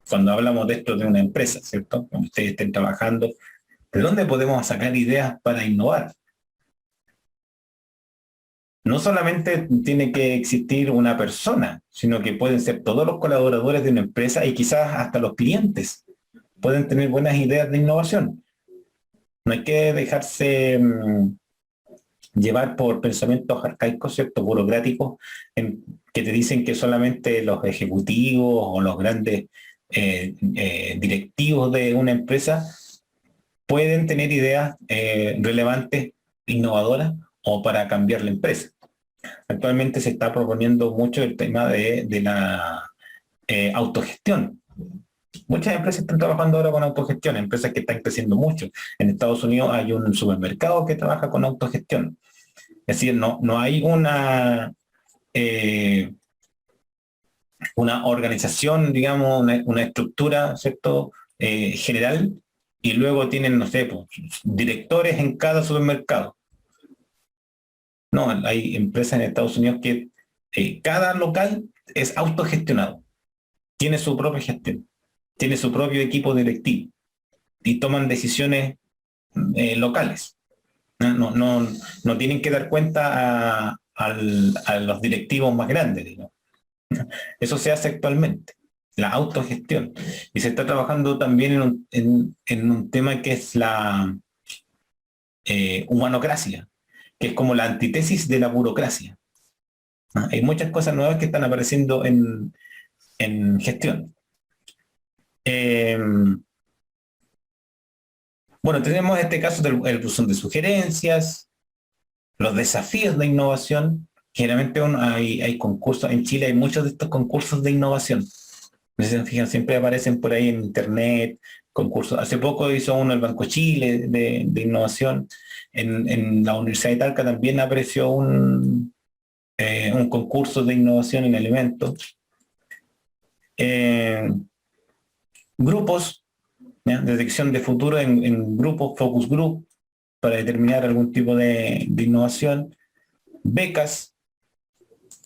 Cuando hablamos de esto de una empresa, ¿cierto? Cuando ustedes estén trabajando, ¿de dónde podemos sacar ideas para innovar? No solamente tiene que existir una persona, sino que pueden ser todos los colaboradores de una empresa y quizás hasta los clientes pueden tener buenas ideas de innovación. No hay que dejarse llevar por pensamientos arcaicos, ¿cierto?, burocráticos, que te dicen que solamente los ejecutivos o los grandes directivos de una empresa pueden tener ideas relevantes, innovadoras o para cambiar la empresa. Actualmente se está proponiendo mucho el tema de la autogestión. Muchas empresas están trabajando ahora con autogestión, empresas que están creciendo mucho. En Estados Unidos hay un supermercado que trabaja con autogestión. Es decir, no hay una organización, digamos, una estructura, ¿cierto?, general, y luego tienen, no sé, pues, directores en cada supermercado. No, hay empresas en Estados Unidos que cada local es autogestionado, tiene su propia gestión, tiene su propio equipo directivo y toman decisiones locales. No tienen que dar cuenta a los directivos más grandes, digamos. Eso se hace actualmente, la autogestión. Y se está trabajando también en un tema que es la humanocracia, que es como la antítesis de la burocracia. ¿Ah? Hay muchas cosas nuevas que están apareciendo en gestión. Eh, bueno, tenemos este caso del buzón de sugerencias, los desafíos de innovación. Generalmente hay concursos, en Chile hay muchos de estos concursos de innovación. No sé si se fijan, siempre aparecen por ahí en internet, concursos. Hace poco hizo uno el Banco Chile de innovación. En la Universidad de Talca también apareció un concurso de innovación en alimentos. Grupos, ¿ya?, detección de futuro en grupos, focus group, para determinar algún tipo de innovación. Becas,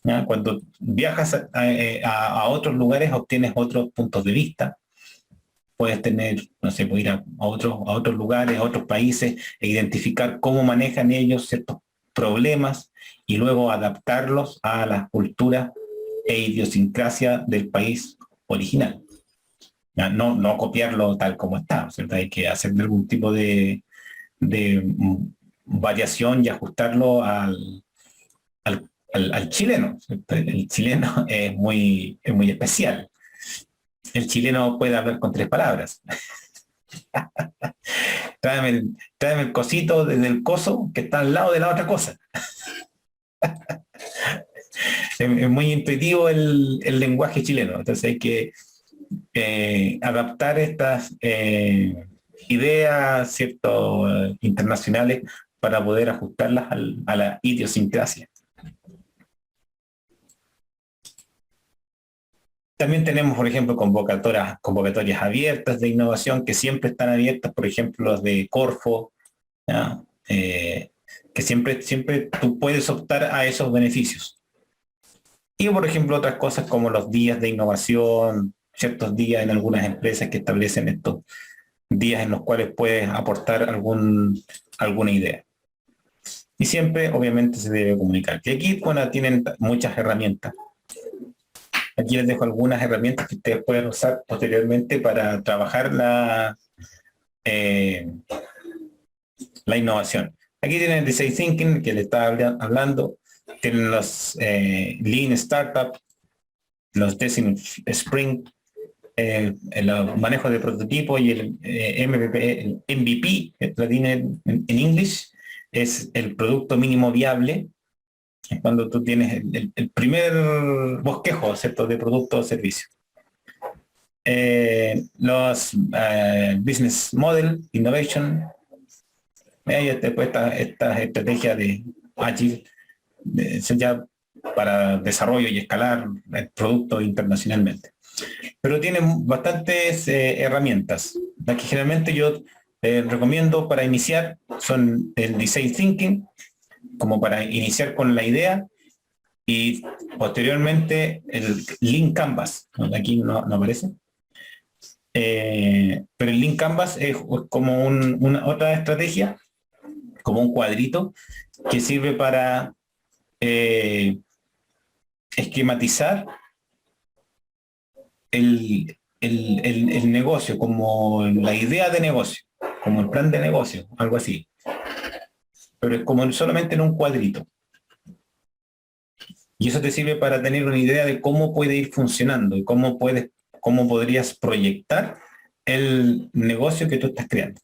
¿ya? Cuando viajas a otros lugares obtienes otros puntos de vista. Puedes tener, no sé, puedes ir a otros lugares, a otros países, e identificar cómo manejan ellos ciertos problemas y luego adaptarlos a la cultura e idiosincrasia del país original. ¿Ya? No copiarlo tal como está, ¿cierto? Hay que hacer algún tipo de variación y ajustarlo al al chileno, ¿cierto? El chileno es muy especial. El chileno puede hablar con 3 palabras. Tráeme el cosito desde el coso que está al lado de la otra cosa. Es muy intuitivo el lenguaje chileno, entonces hay que adaptar estas ideas, cierto, internacionales para poder ajustarlas a la idiosincrasia. También tenemos, por ejemplo, convocatorias abiertas de innovación que siempre están abiertas, por ejemplo, los de Corfo, ¿ya? Que siempre tú puedes optar a esos beneficios. Y, por ejemplo, otras cosas como los días de innovación, ciertos días en algunas empresas que establecen estos días en los cuales puedes aportar alguna idea. Y siempre, obviamente, se debe comunicar. Y aquí, bueno, tienen muchas herramientas. Aquí les dejo algunas herramientas que ustedes pueden usar posteriormente para trabajar eh, la innovación. Aquí tienen el Design Thinking, que le estaba hablando. Tienen los Lean Startup, los Design Sprint, el manejo de prototipo y el MVP, lo tiene en English, es el producto mínimo viable. Es cuando tú tienes el primer bosquejo, ¿cierto?, de producto o servicio. Los Business Model, Innovation, después estas estrategias de Agile, ya para desarrollo y escalar el producto internacionalmente. Pero tienen bastantes herramientas. Las que generalmente yo recomiendo para iniciar son el Design Thinking, como para iniciar con la idea, y posteriormente el Lean Canvas, aquí no aparece. Pero el Lean Canvas es como una otra estrategia, como un cuadrito, que sirve para esquematizar el negocio, como la idea de negocio, como el plan de negocio, algo así. Pero es como solamente en un cuadrito. Y eso te sirve para tener una idea de cómo puede ir funcionando y cómo podrías proyectar el negocio que tú estás creando.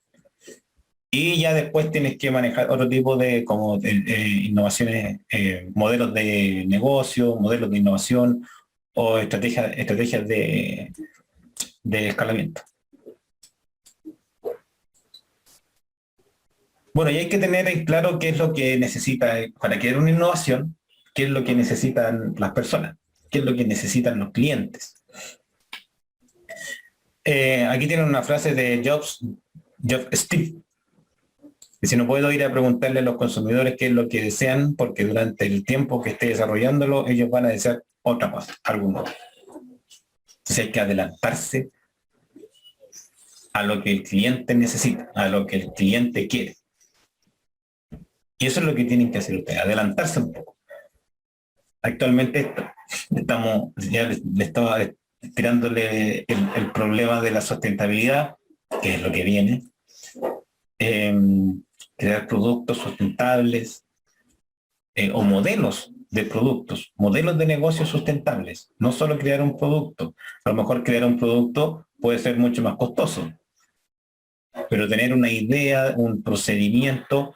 Y ya después tienes que manejar otro tipo de innovaciones, modelos de negocio, modelos de innovación o estrategias de escalamiento. Bueno, y hay que tener en claro qué es lo que necesita para crear una innovación, qué es lo que necesitan las personas, qué es lo que necesitan los clientes. Aquí tienen una frase de Steve, que si no puedo ir a preguntarle a los consumidores qué es lo que desean, porque durante el tiempo que esté desarrollándolo, ellos van a desear otra cosa, algo nuevo. Entonces hay que adelantarse a lo que el cliente necesita, a lo que el cliente quiere. Y eso es lo que tienen que hacer ustedes, adelantarse un poco. Actualmente le estaba tirándole el problema de la sustentabilidad, que es lo que viene. Crear productos sustentables o modelos de productos, modelos de negocios sustentables. No solo crear un producto. A lo mejor crear un producto puede ser mucho más costoso, pero tener una idea, un procedimiento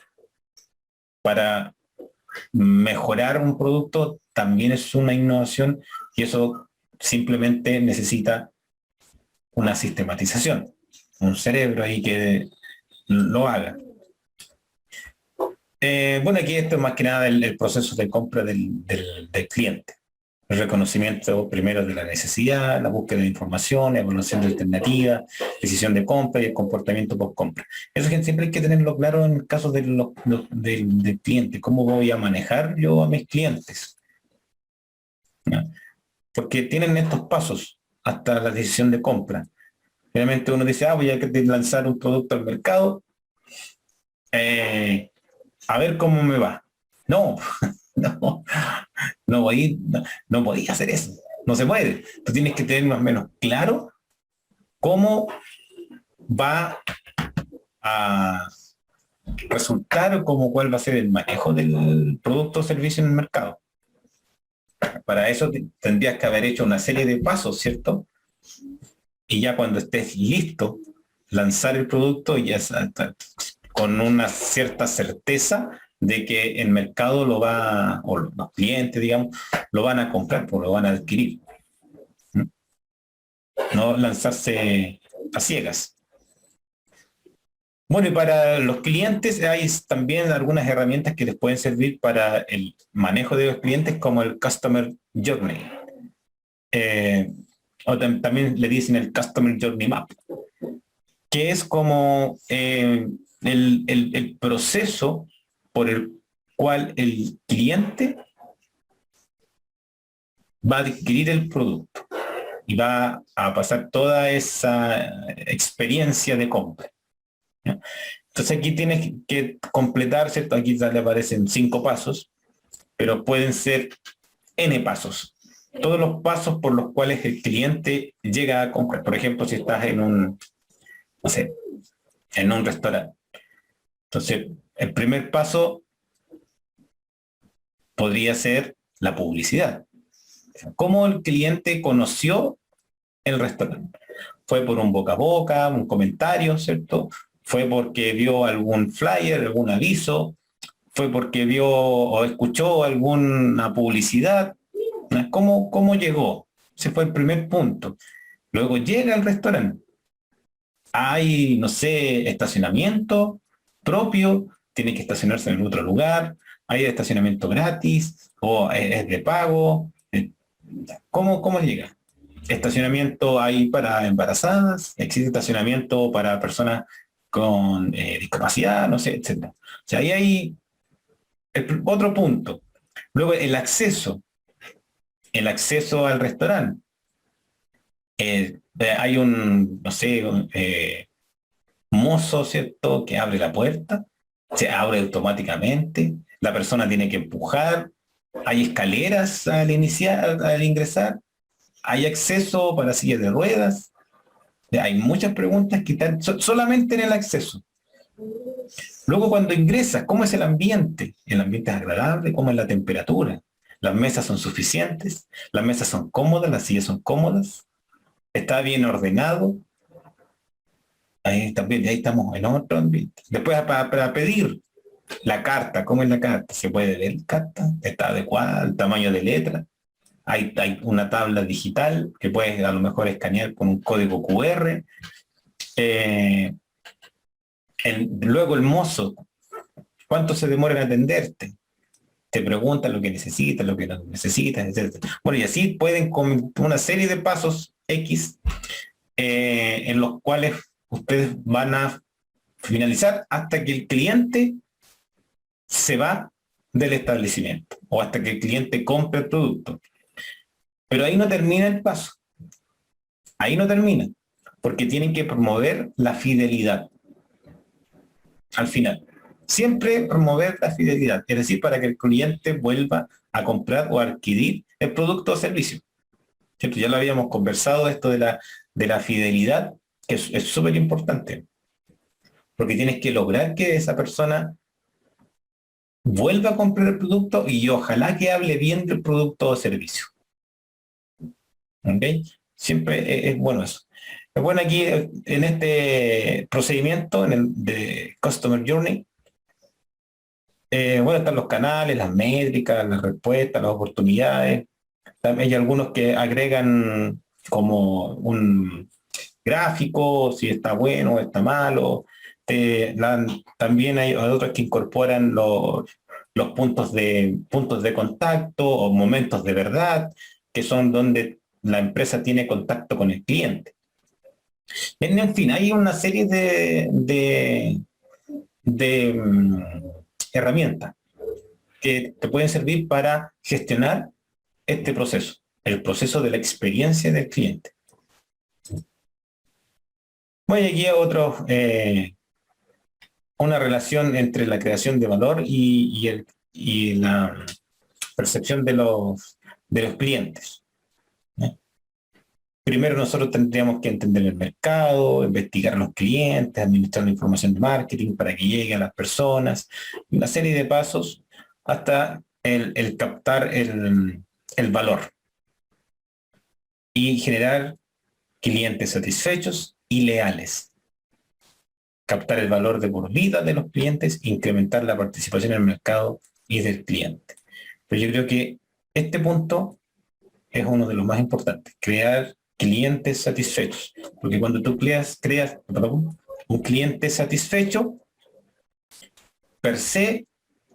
para mejorar un producto también es una innovación, y eso simplemente necesita una sistematización, un cerebro ahí que lo haga. Bueno, aquí esto es más que nada el proceso de compra del cliente. El reconocimiento primero de la necesidad, la búsqueda de información, evaluación de alternativas, decisión de compra y el comportamiento post-compra. Eso siempre hay que tenerlo claro en el caso del cliente. ¿Cómo voy a manejar yo a mis clientes? ¿Ya? Porque tienen estos pasos hasta la decisión de compra. Realmente uno dice, voy a lanzar un producto al mercado, a ver cómo me va. No, no podía hacer eso. No se puede. Tú tienes que tener más o menos claro cómo va a resultar, cuál va a ser el manejo del producto o servicio en el mercado. Para eso tendrías que haber hecho una serie de pasos, ¿cierto? Y ya cuando estés listo, lanzar el producto y ya con una cierta certeza de que el mercado lo va, o los clientes, digamos, lo van a comprar, o lo van a adquirir. No lanzarse a ciegas. Bueno, y para los clientes hay también algunas herramientas que les pueden servir para el manejo de los clientes, como el Customer Journey. O también le dicen el Customer Journey Map, que es como el proceso por el cual el cliente va a adquirir el producto y va a pasar toda esa experiencia de compra, ¿ya? Entonces aquí tienes que completar, ¿cierto? Aquí le aparecen 5 pasos, pero pueden ser N pasos. Todos los pasos por los cuales el cliente llega a comprar. Por ejemplo, si estás en un, no sé, en un restaurante. Entonces, el primer paso podría ser la publicidad. ¿Cómo el cliente conoció el restaurante? Fue por un boca a boca, un comentario, ¿cierto? Fue porque vio algún flyer, algún aviso, fue porque vio o escuchó alguna publicidad. ¿Cómo llegó? Ese fue el primer punto. Luego llega al restaurante. Hay, no sé, estacionamiento propio, tiene que estacionarse en otro lugar, hay estacionamiento gratis o es de pago. ¿Cómo llega? Estacionamiento hay para embarazadas, existe estacionamiento para personas con discapacidad, no sé, etcétera. O sea, ahí hay otro punto. Luego el acceso al restaurante. Hay un, no sé, mozo, ¿cierto?, que abre la puerta, se abre automáticamente, la persona tiene que empujar, hay escaleras al iniciar, al ingresar, hay acceso para sillas de ruedas. Hay muchas preguntas que están solamente en el acceso. Luego cuando ingresas, ¿cómo es el ambiente? ¿El ambiente es agradable? ¿Cómo es la temperatura? ¿Las mesas son suficientes? ¿Las mesas son cómodas? ¿Las sillas son cómodas? ¿Está bien ordenado? Ahí también, ahí estamos en otro ambiente. Después para pedir la carta, ¿cómo es la carta? ¿Se puede leer la carta? ¿Está adecuada? ¿El tamaño de letra? Hay una tabla digital que puedes a lo mejor escanear con un código QR. Eh, luego el mozo, ¿cuánto se demora en atenderte? Te pregunta lo que necesitas, lo que no necesitas, etc. Bueno, y así pueden con una serie de pasos X en los cuales ustedes van a finalizar hasta que el cliente se va del establecimiento o hasta que el cliente compre el producto. Pero ahí no termina el paso. Ahí no termina. Porque tienen que promover la fidelidad al final. Siempre promover la fidelidad. Es decir, para que el cliente vuelva a comprar o a adquirir el producto o servicio. ¿Cierto? Ya lo habíamos conversado, esto de la fidelidad, que es súper importante. Porque tienes que lograr que esa persona vuelva a comprar el producto y ojalá que hable bien del producto o servicio. ¿Ok? Siempre es bueno eso. Es bueno aquí en este procedimiento, en el de Customer Journey, bueno, están los canales, las métricas, las respuestas, las oportunidades. También hay algunos que agregan como un gráfico, si está bueno o está malo. También hay otros que incorporan los puntos de contacto o momentos de verdad, que son donde la empresa tiene contacto con el cliente. En fin, hay una serie de herramientas que te pueden servir para gestionar este proceso, el proceso de la experiencia del cliente. Bueno, aquí otro, una relación entre la creación de valor y la percepción de los clientes. Primero nosotros tendríamos que entender el mercado, investigar a los clientes, administrar la información de marketing para que llegue a las personas, una serie de pasos hasta el captar el valor y generar clientes satisfechos y leales. Captar el valor de por vida de los clientes, incrementar la participación en el mercado y del cliente. Pero yo creo que este punto es uno de los más importantes, crear clientes satisfechos. Porque cuando tú creas un cliente satisfecho, per se,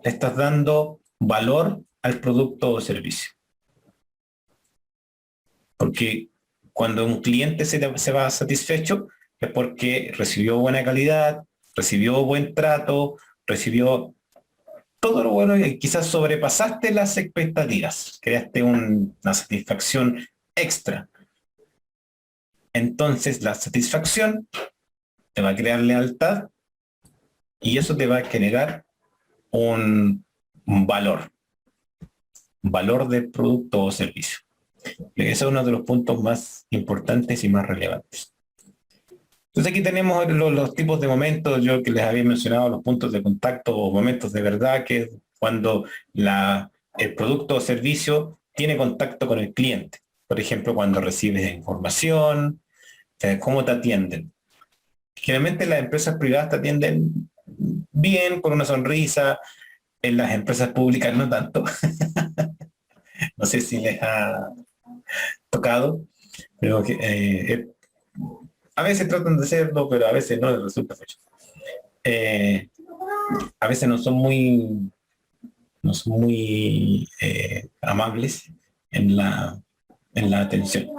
le estás dando valor al producto o servicio. Porque cuando un cliente se va satisfecho es porque recibió buena calidad, recibió buen trato, recibió todo lo bueno y quizás sobrepasaste las expectativas, creaste una satisfacción extra. Entonces la satisfacción te va a crear lealtad y eso te va a generar un valor del producto o servicio. Ese es uno de los puntos más importantes y más relevantes. Entonces aquí tenemos los tipos de momentos, yo que les había mencionado los puntos de contacto o momentos de verdad, que es cuando el producto o servicio tiene contacto con el cliente. Por ejemplo, cuando recibes información, cómo te atienden. Generalmente las empresas privadas te atienden bien, con una sonrisa, en las empresas públicas no tanto. No sé si les ha tocado, pero a veces tratan de hacerlo, pero a veces no les resulta mucho. A veces no son muy amables en la atención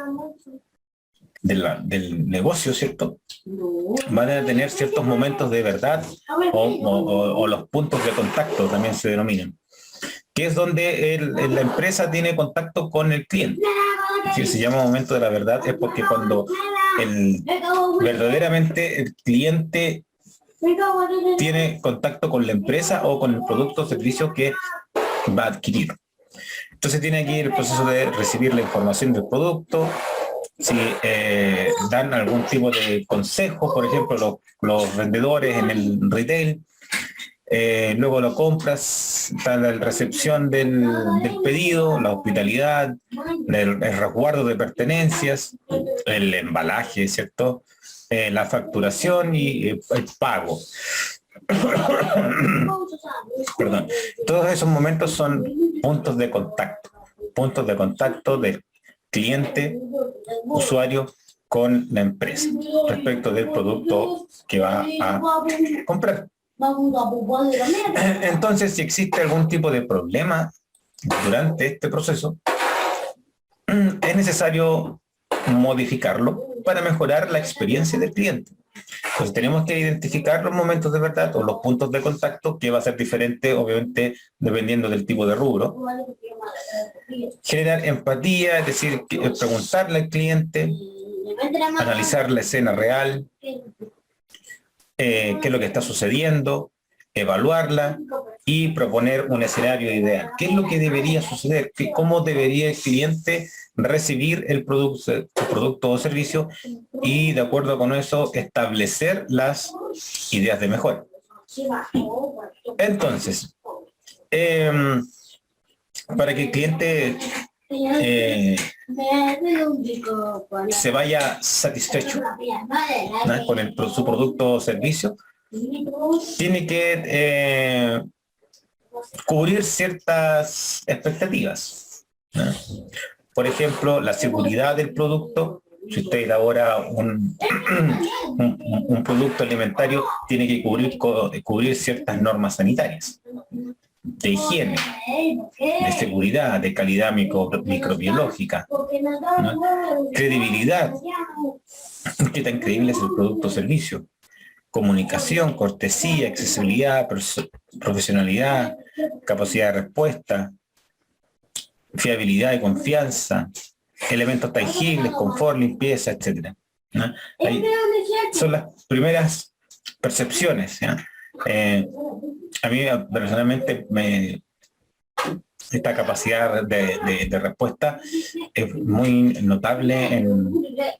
del negocio, ¿cierto? Van a tener ciertos momentos de verdad o los puntos de contacto también se denominan, que es donde la empresa tiene contacto con el cliente. Si se llama momento de la verdad es porque cuando verdaderamente el cliente tiene contacto con la empresa o con el producto o servicio que va a adquirir. Entonces tiene aquí el proceso de recibir la información del producto, si dan algún tipo de consejo, por ejemplo, los vendedores en el retail, luego lo compras, está la recepción del pedido, la hospitalidad, el resguardo de pertenencias, el embalaje, ¿cierto? La facturación y el pago. Perdón. Todos esos momentos son puntos de contacto del cliente, usuario con la empresa respecto del producto que va a comprar. Entonces, si existe algún tipo de problema durante este proceso, es necesario modificarlo para mejorar la experiencia del cliente. Entonces tenemos que identificar los momentos de verdad o los puntos de contacto, que va a ser diferente, obviamente, dependiendo del tipo de rubro. Generar empatía, es decir, preguntarle al cliente, analizar la escena real, qué es lo que está sucediendo, evaluarla y proponer un escenario ideal. ¿Qué es lo que debería suceder? ¿Cómo debería el cliente recibir el producto o servicio? Y de acuerdo con eso, establecer las ideas de mejora. Entonces, para que el cliente se vaya satisfecho, ¿no?, con su producto o servicio, tiene que cubrir ciertas expectativas, ¿no? Por ejemplo, la seguridad del producto. Si usted elabora un producto alimentario, tiene que cubrir ciertas normas sanitarias, de higiene, de seguridad, de calidad microbiológica, ¿no? Credibilidad. ¿Qué tan creíble es el producto o servicio? Comunicación, cortesía, accesibilidad, profesionalidad, capacidad de respuesta, fiabilidad y confianza, elementos tangibles, confort, limpieza, etc., ¿no? Ahí son las primeras percepciones, ¿ya? A mí personalmente esta capacidad de respuesta es muy notable,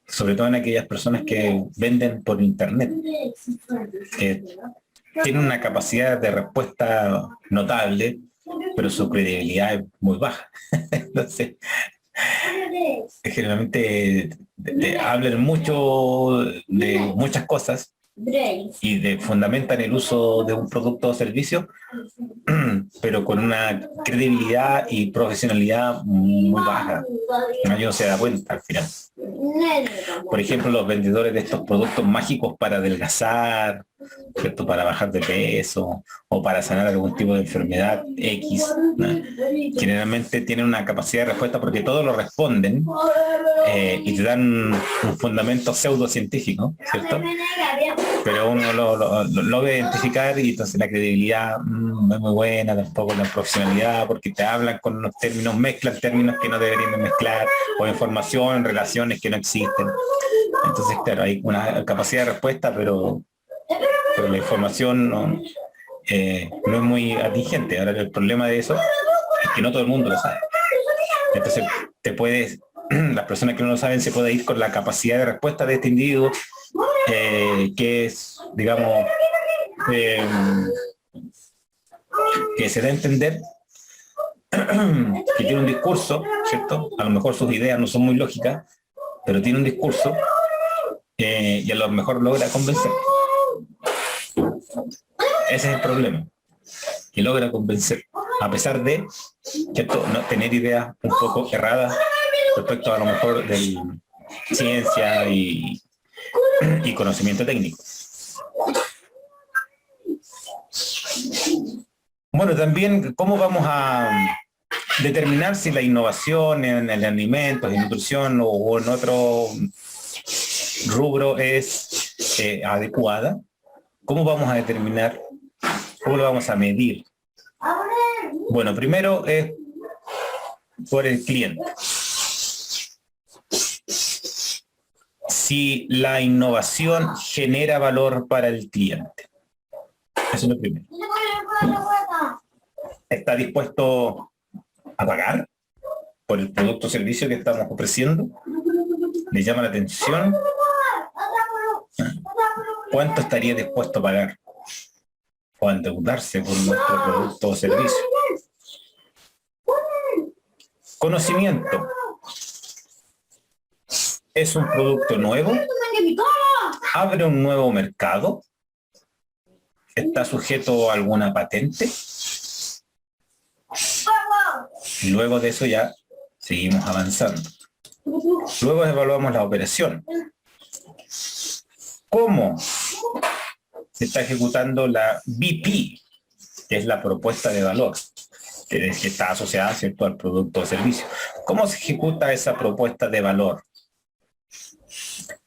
sobre todo en aquellas personas que venden por internet, que tienen una capacidad de respuesta notable, pero su credibilidad es muy baja. Entonces, generalmente hablan mucho de muchas cosas y fundamentan el uso de un producto o servicio, pero con una credibilidad y profesionalidad muy baja. Nadie no se da cuenta al final. Por ejemplo, los vendedores de estos productos mágicos para adelgazar, ¿cierto? Para bajar de peso o para sanar algún tipo de enfermedad X, ¿no? Generalmente tienen una capacidad de respuesta porque todos lo responden y te dan un fundamento pseudocientífico, ¿cierto? Pero uno lo logra identificar y entonces la credibilidad no es muy buena, tampoco la profesionalidad, porque te hablan con unos términos, mezclan términos que no deberían de mezclar, o información, relaciones que no existen. Entonces, claro, hay una capacidad de respuesta, pero la información no es muy atingente. Ahora, el problema de eso es que no todo el mundo lo sabe. Entonces, las personas que no lo saben se puede ir con la capacidad de respuesta de este individuo, que es, digamos, que se da a entender que tiene un discurso, ¿cierto? A lo mejor sus ideas no son muy lógicas, pero tiene un discurso y a lo mejor logra convencer. Ese es el problema, que logra convencer, a pesar de, ¿cierto?, no tener ideas un poco erradas respecto a lo mejor de ciencia y conocimiento técnico. Bueno, también, ¿cómo vamos a determinar si la innovación en el alimentos, en nutrición o en otro rubro es adecuada? ¿Cómo vamos a determinar? ¿Cómo lo vamos a medir? Bueno, primero es por el cliente. Si la innovación genera valor para el cliente. Eso es lo primero. ¿Está dispuesto a pagar por el producto o servicio que estamos ofreciendo? ¿Le llama la atención? ¿Cuánto estaría dispuesto a pagar o a endeudarse por nuestro producto o servicio? Conocimiento. ¿Es un producto nuevo? ¿Abre un nuevo mercado? ¿Está sujeto a alguna patente? Luego de eso ya seguimos avanzando. Luego evaluamos la operación. ¿Cómo se está ejecutando la BP, que es la propuesta de valor, que está asociada, ¿cierto?, al producto o servicio? ¿Cómo se ejecuta esa propuesta de valor?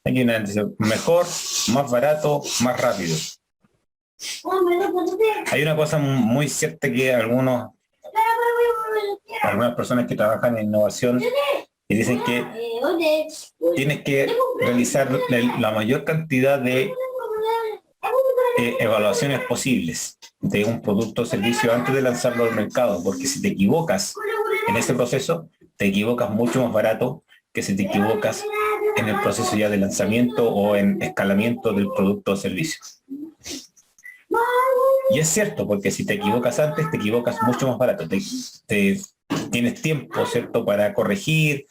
Aquí una mejor, más barato, más rápido. Hay una cosa muy cierta que algunas personas que trabajan en innovación y dicen que tienes que realizar la mayor cantidad de evaluaciones posibles de un producto o servicio antes de lanzarlo al mercado, porque si te equivocas en ese proceso, te equivocas mucho más barato que si te equivocas en el proceso ya de lanzamiento o en escalamiento del producto o servicio. Y es cierto, porque si te equivocas antes, te equivocas mucho más barato. Tienes tiempo, ¿cierto?, para corregir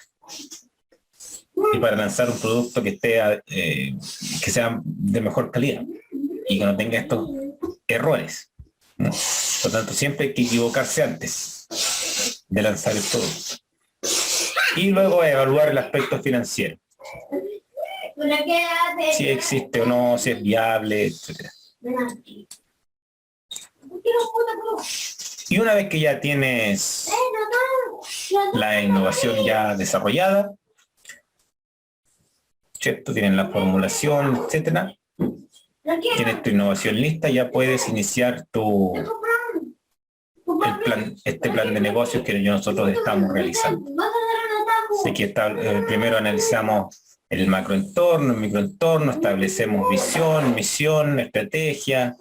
y para lanzar un producto que esté que sea de mejor calidad y que no tenga estos errores, ¿no? Por lo tanto, siempre hay que equivocarse antes de lanzar el producto. Y luego evaluar el aspecto financiero. Si existe o no, si es viable, etc. Y una vez que ya tienes la innovación ya desarrollada, ¿cierto?, tienes la formulación, etcétera, tienes tu innovación lista, ya puedes iniciar este plan de negocios que nosotros estamos realizando. Así que primero analizamos el macroentorno, el microentorno, establecemos visión, misión, estrategia,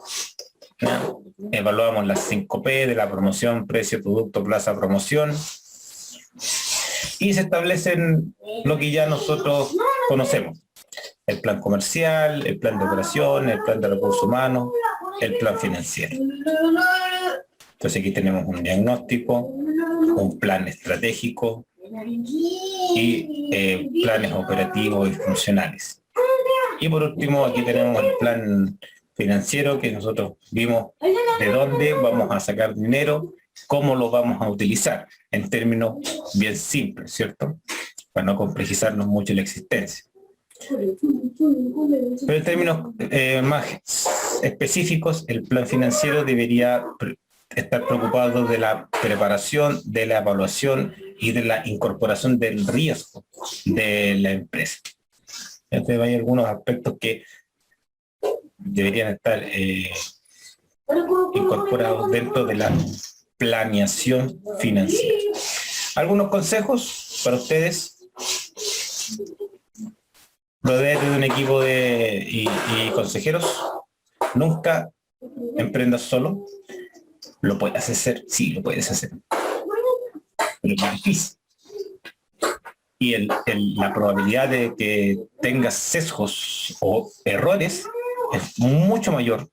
¿no? Evaluamos las 5P de la promoción, precio, producto, plaza, promoción, y se establecen lo que ya nosotros conocemos: el plan comercial, el plan de operación, el plan de recursos humanos, el plan financiero. Entonces aquí tenemos un diagnóstico, un plan estratégico y planes operativos y funcionales. Y por último, aquí tenemos el plan financiero, que nosotros vimos de dónde vamos a sacar dinero, cómo lo vamos a utilizar, en términos bien simples, ¿cierto? Para no complejizarnos mucho la existencia. Pero en términos más específicos, el plan financiero debería estar preocupado de la preparación, de la evaluación y de la incorporación del riesgo de la empresa. Entonces hay algunos aspectos que deberían estar incorporados dentro de la planeación financiera. Algunos consejos para ustedes. Rodéate de un equipo y consejeros. Nunca emprendas solo. ¿Lo puedes hacer? Sí, lo puedes hacer. Pero es difícil. Y la probabilidad de que tengas sesgos o errores es mucho mayor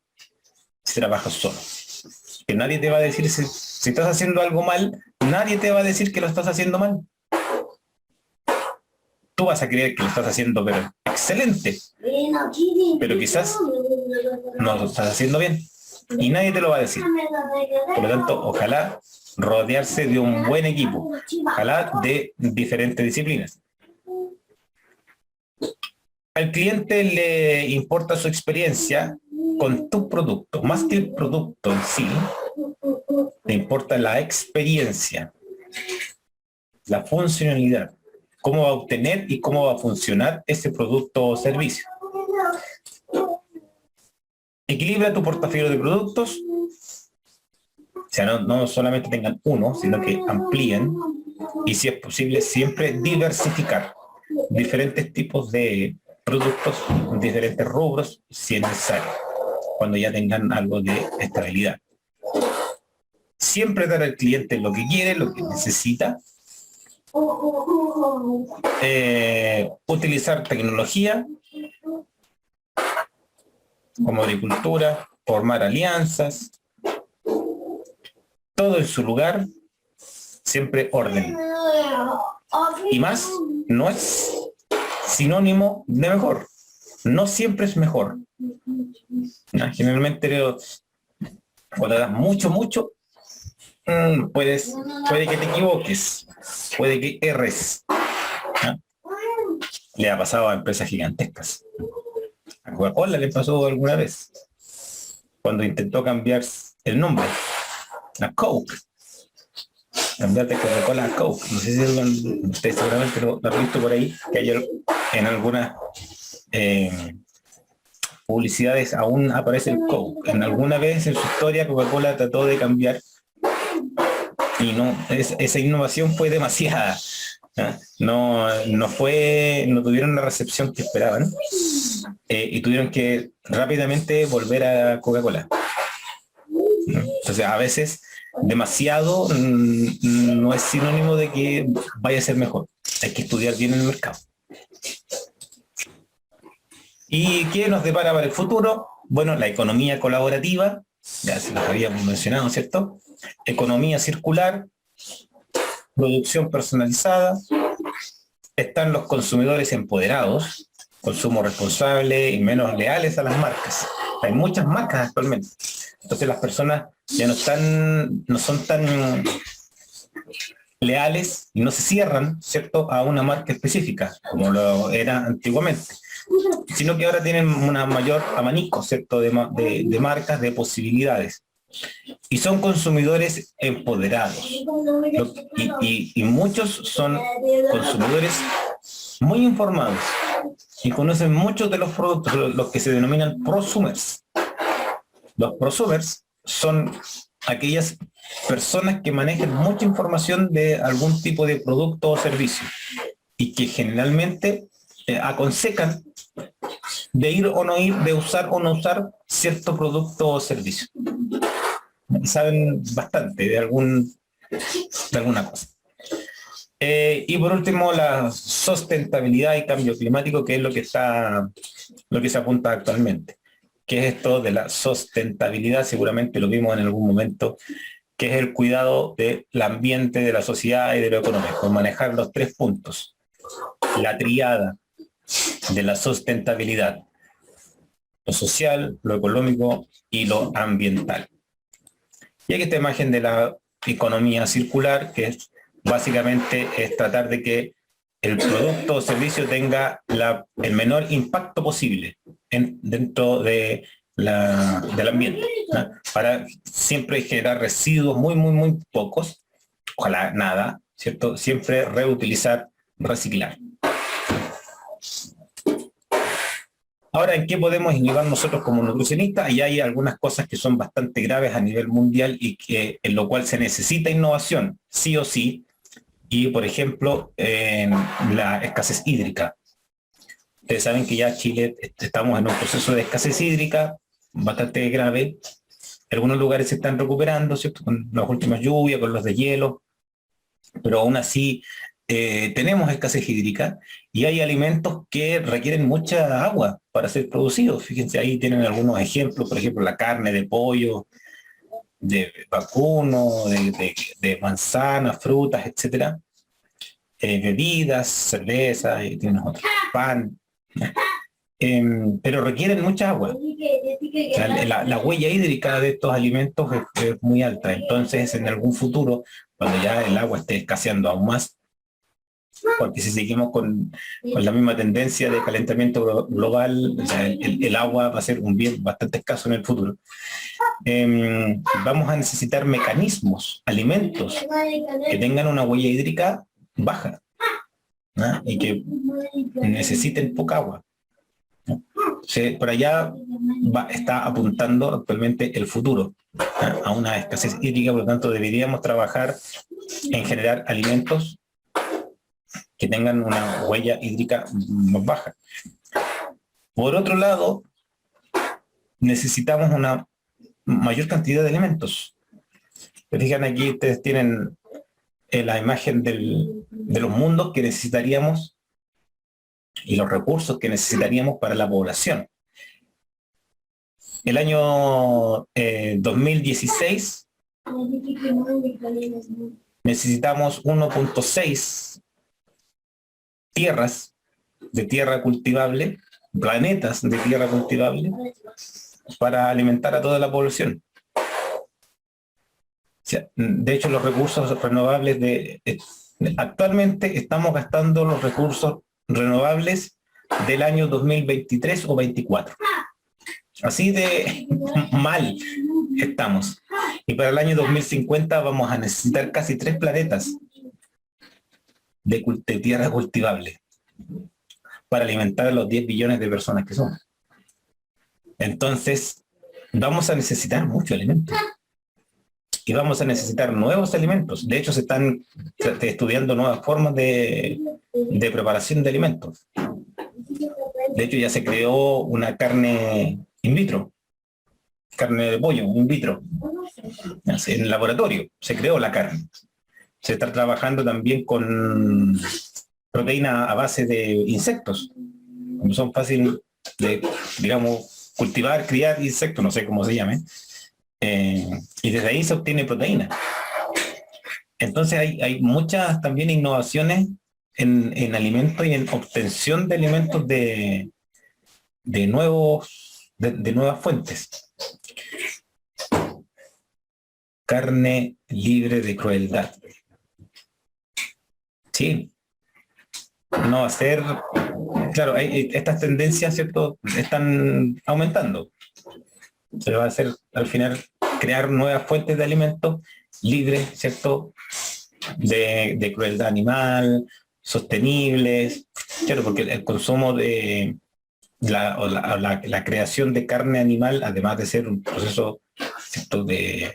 si trabajas solo. Que nadie te va a decir si estás haciendo algo mal, nadie te va a decir que lo estás haciendo mal. Tú vas a creer que lo estás haciendo pero excelente, pero quizás no lo estás haciendo bien y nadie te lo va a decir. Por lo tanto, ojalá rodearse de un buen equipo, ojalá de diferentes disciplinas. Al cliente le importa su experiencia con tu producto, más que el producto en sí, le importa la experiencia, la funcionalidad, cómo va a obtener y cómo va a funcionar ese producto o servicio. Equilibra tu portafolio de productos, o sea, no solamente tengan uno, sino que amplíen y, si es posible, siempre diversificar diferentes tipos de productos, diferentes rubros, si es necesario, cuando ya tengan algo de estabilidad. Siempre dar al cliente lo que quiere, lo que necesita. Utilizar tecnología como agricultura, formar alianzas, todo en su lugar, siempre orden. Y más no es sinónimo de mejor, no siempre es mejor. Generalmente cuando das mucho, puede que te equivoques, puede que erres. Le ha pasado a empresas gigantescas. A Coca-Cola le pasó alguna vez, cuando intentó cambiar el nombre a Coke, cambiar de Coca-Cola a Coke. No sé si ustedes seguramente lo han visto por ahí, que hay en algunas publicidades aún aparece el Coke. En alguna vez en su historia Coca-Cola trató de cambiar y esa innovación fue demasiada. No tuvieron la recepción que esperaban y tuvieron que rápidamente volver a Coca-Cola. Entonces, a veces demasiado no es sinónimo de que vaya a ser mejor. Hay que estudiar bien el mercado. ¿Y qué nos depara para el futuro? Bueno, la economía colaborativa, ya se los habíamos mencionado, ¿cierto? Economía circular, producción personalizada, están los consumidores empoderados, consumo responsable y menos leales a las marcas. Hay muchas marcas actualmente. Entonces las personas ya no son tan leales y no se cierran, ¿cierto?, a una marca específica, como lo era antiguamente, sino que ahora tienen una mayor abanico, ¿cierto?, de marcas, de posibilidades. Y son consumidores empoderados. Y muchos son consumidores muy informados y conocen muchos de los productos, los que se denominan prosumers. Los prosumers son aquellas personas que manejan mucha información de algún tipo de producto o servicio y que generalmente aconsejan de ir o no ir, de usar o no usar cierto producto o servicio. Saben bastante de alguna cosa. Y por último, la sustentabilidad y cambio climático, que es lo que se apunta actualmente. ¿Qué es esto de la sustentabilidad? Seguramente lo vimos en algún momento que es el cuidado del ambiente, de la sociedad y de lo económico, manejar los 3 puntos, la triada de la sustentabilidad, lo social, lo económico y lo ambiental. Y aquí esta imagen de la economía circular, que es básicamente es tratar de que el producto o servicio tenga el menor impacto posible dentro de del ambiente, ¿no? Para siempre generar residuos muy pocos, ojalá nada, ¿cierto? Siempre reutilizar, reciclar. Ahora, ¿en qué podemos innovar nosotros como nutricionistas? Y hay algunas cosas que son bastante graves a nivel mundial y que, en lo cual se necesita innovación, sí o sí. Y, por ejemplo, en la escasez hídrica. Ustedes saben que ya Chile estamos en un proceso de escasez hídrica bastante grave. Algunos lugares se están recuperando, ¿cierto? Con las últimas lluvias, con los de hielo, pero aún así tenemos escasez hídrica y hay alimentos que requieren mucha agua para ser producidos. Fíjense, ahí tienen algunos ejemplos, por ejemplo, la carne de pollo, de vacuno, de manzanas, frutas, etcétera. Bebidas, cerveza, y tienes otro, pan, pero requieren mucha agua. O sea, la huella hídrica de estos alimentos es muy alta. Entonces, en algún futuro, cuando ya el agua esté escaseando aún más, porque si seguimos con la misma tendencia de calentamiento global, o sea, el agua va a ser un bien bastante escaso en el futuro. Vamos a necesitar mecanismos, alimentos que tengan una huella hídrica baja, ¿no? Y que necesiten poca agua. Por allá está apuntando actualmente el futuro, ¿no? A una escasez hídrica, por lo tanto deberíamos trabajar en generar alimentos que tengan una huella hídrica más baja. Por otro lado, necesitamos una mayor cantidad de alimentos. Fijan aquí, ustedes tienen la imagen de los mundos que necesitaríamos y los recursos que necesitaríamos para la población. El año 2016 necesitamos 1.6 tierras de tierra cultivable, planetas de tierra cultivable, para alimentar a toda la población. O sea, de hecho, los recursos renovables actualmente estamos gastando los recursos renovables del año 2023 o 24. Así de mal estamos. Y para el año 2050 vamos a necesitar casi 3 planetas de tierra cultivable para alimentar a los 10 billones de personas que somos. Entonces, vamos a necesitar mucho alimento. Y vamos a necesitar nuevos alimentos. De hecho, se están estudiando nuevas formas de preparación de alimentos. De hecho, ya se creó una carne in vitro, carne de pollo in vitro. En el laboratorio se creó la carne. Se está trabajando también con proteína a base de insectos. Como son fáciles de, digamos, cultivar, criar insectos, no sé cómo se llame. Y desde ahí se obtiene proteína. Entonces hay muchas también innovaciones en alimentos y en obtención de alimentos de nuevas fuentes. Carne libre de crueldad. Sí. No va a ser... Claro, estas tendencias, ¿cierto?, están aumentando. Se va a hacer, al final, crear nuevas fuentes de alimentos libres, ¿cierto?, de crueldad animal, sostenibles, claro, porque el consumo de la creación de carne animal, además de ser un proceso, ¿cierto?, de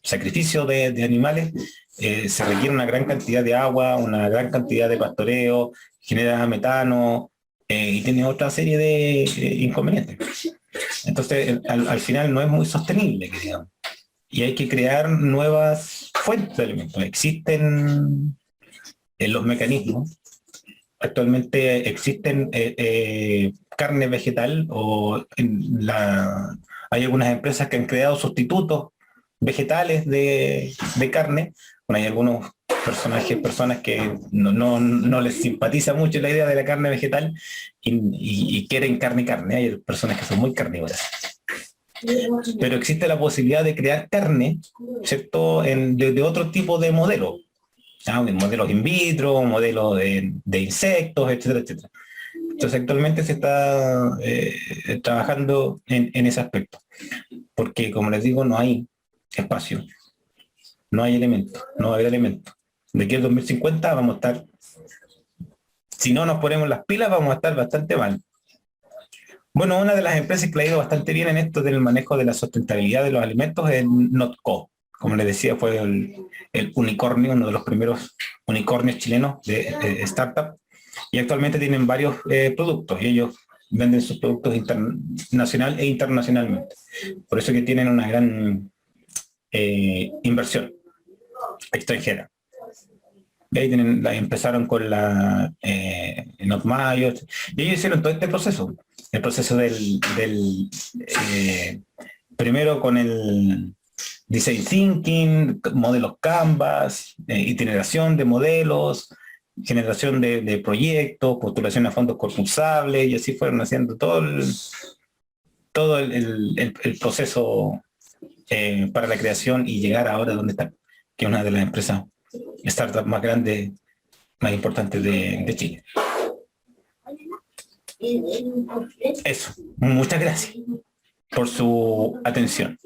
sacrificio de animales, se requiere una gran cantidad de agua, una gran cantidad de pastoreo, genera metano y tiene otra serie de inconvenientes. Entonces, al final no es muy sostenible, que digamos. Y hay que crear nuevas fuentes de alimentos. Existen los mecanismos. Actualmente existen carne vegetal hay algunas empresas que han creado sustitutos vegetales de carne. Bueno, hay algunos personas que no les simpatiza mucho la idea de la carne vegetal y quieren carne. Hay personas que son muy carnívoras. Pero existe la posibilidad de crear carne, ¿cierto? De otro tipo de modelo, ¿no? De modelos in vitro, modelos de insectos, etcétera, etcétera. Entonces actualmente se está trabajando en ese aspecto, porque como les digo, no hay espacio, no hay elementos, no va a haber elementos. De aquí al 2050 vamos a estar, si no nos ponemos las pilas, vamos a estar bastante mal. Bueno, una de las empresas que le ha ido bastante bien en esto del manejo de la sustentabilidad de los alimentos es Notco. Como les decía, fue el unicornio, uno de los primeros unicornios chilenos de startup. Y actualmente tienen varios productos y ellos venden sus productos nacional e internacionalmente. Por eso que tienen una gran inversión extranjera. Y ahí empezaron con la Notmayo, y ellos hicieron todo este proceso. El proceso primero con el design thinking, modelos Canvas, itineración de modelos, generación de proyectos, postulación a fondos concursables, y así fueron haciendo todo el proceso para la creación y llegar ahora donde están, que es una de las empresas startup más grandes, más importantes de Chile. Eso, muchas gracias por su atención.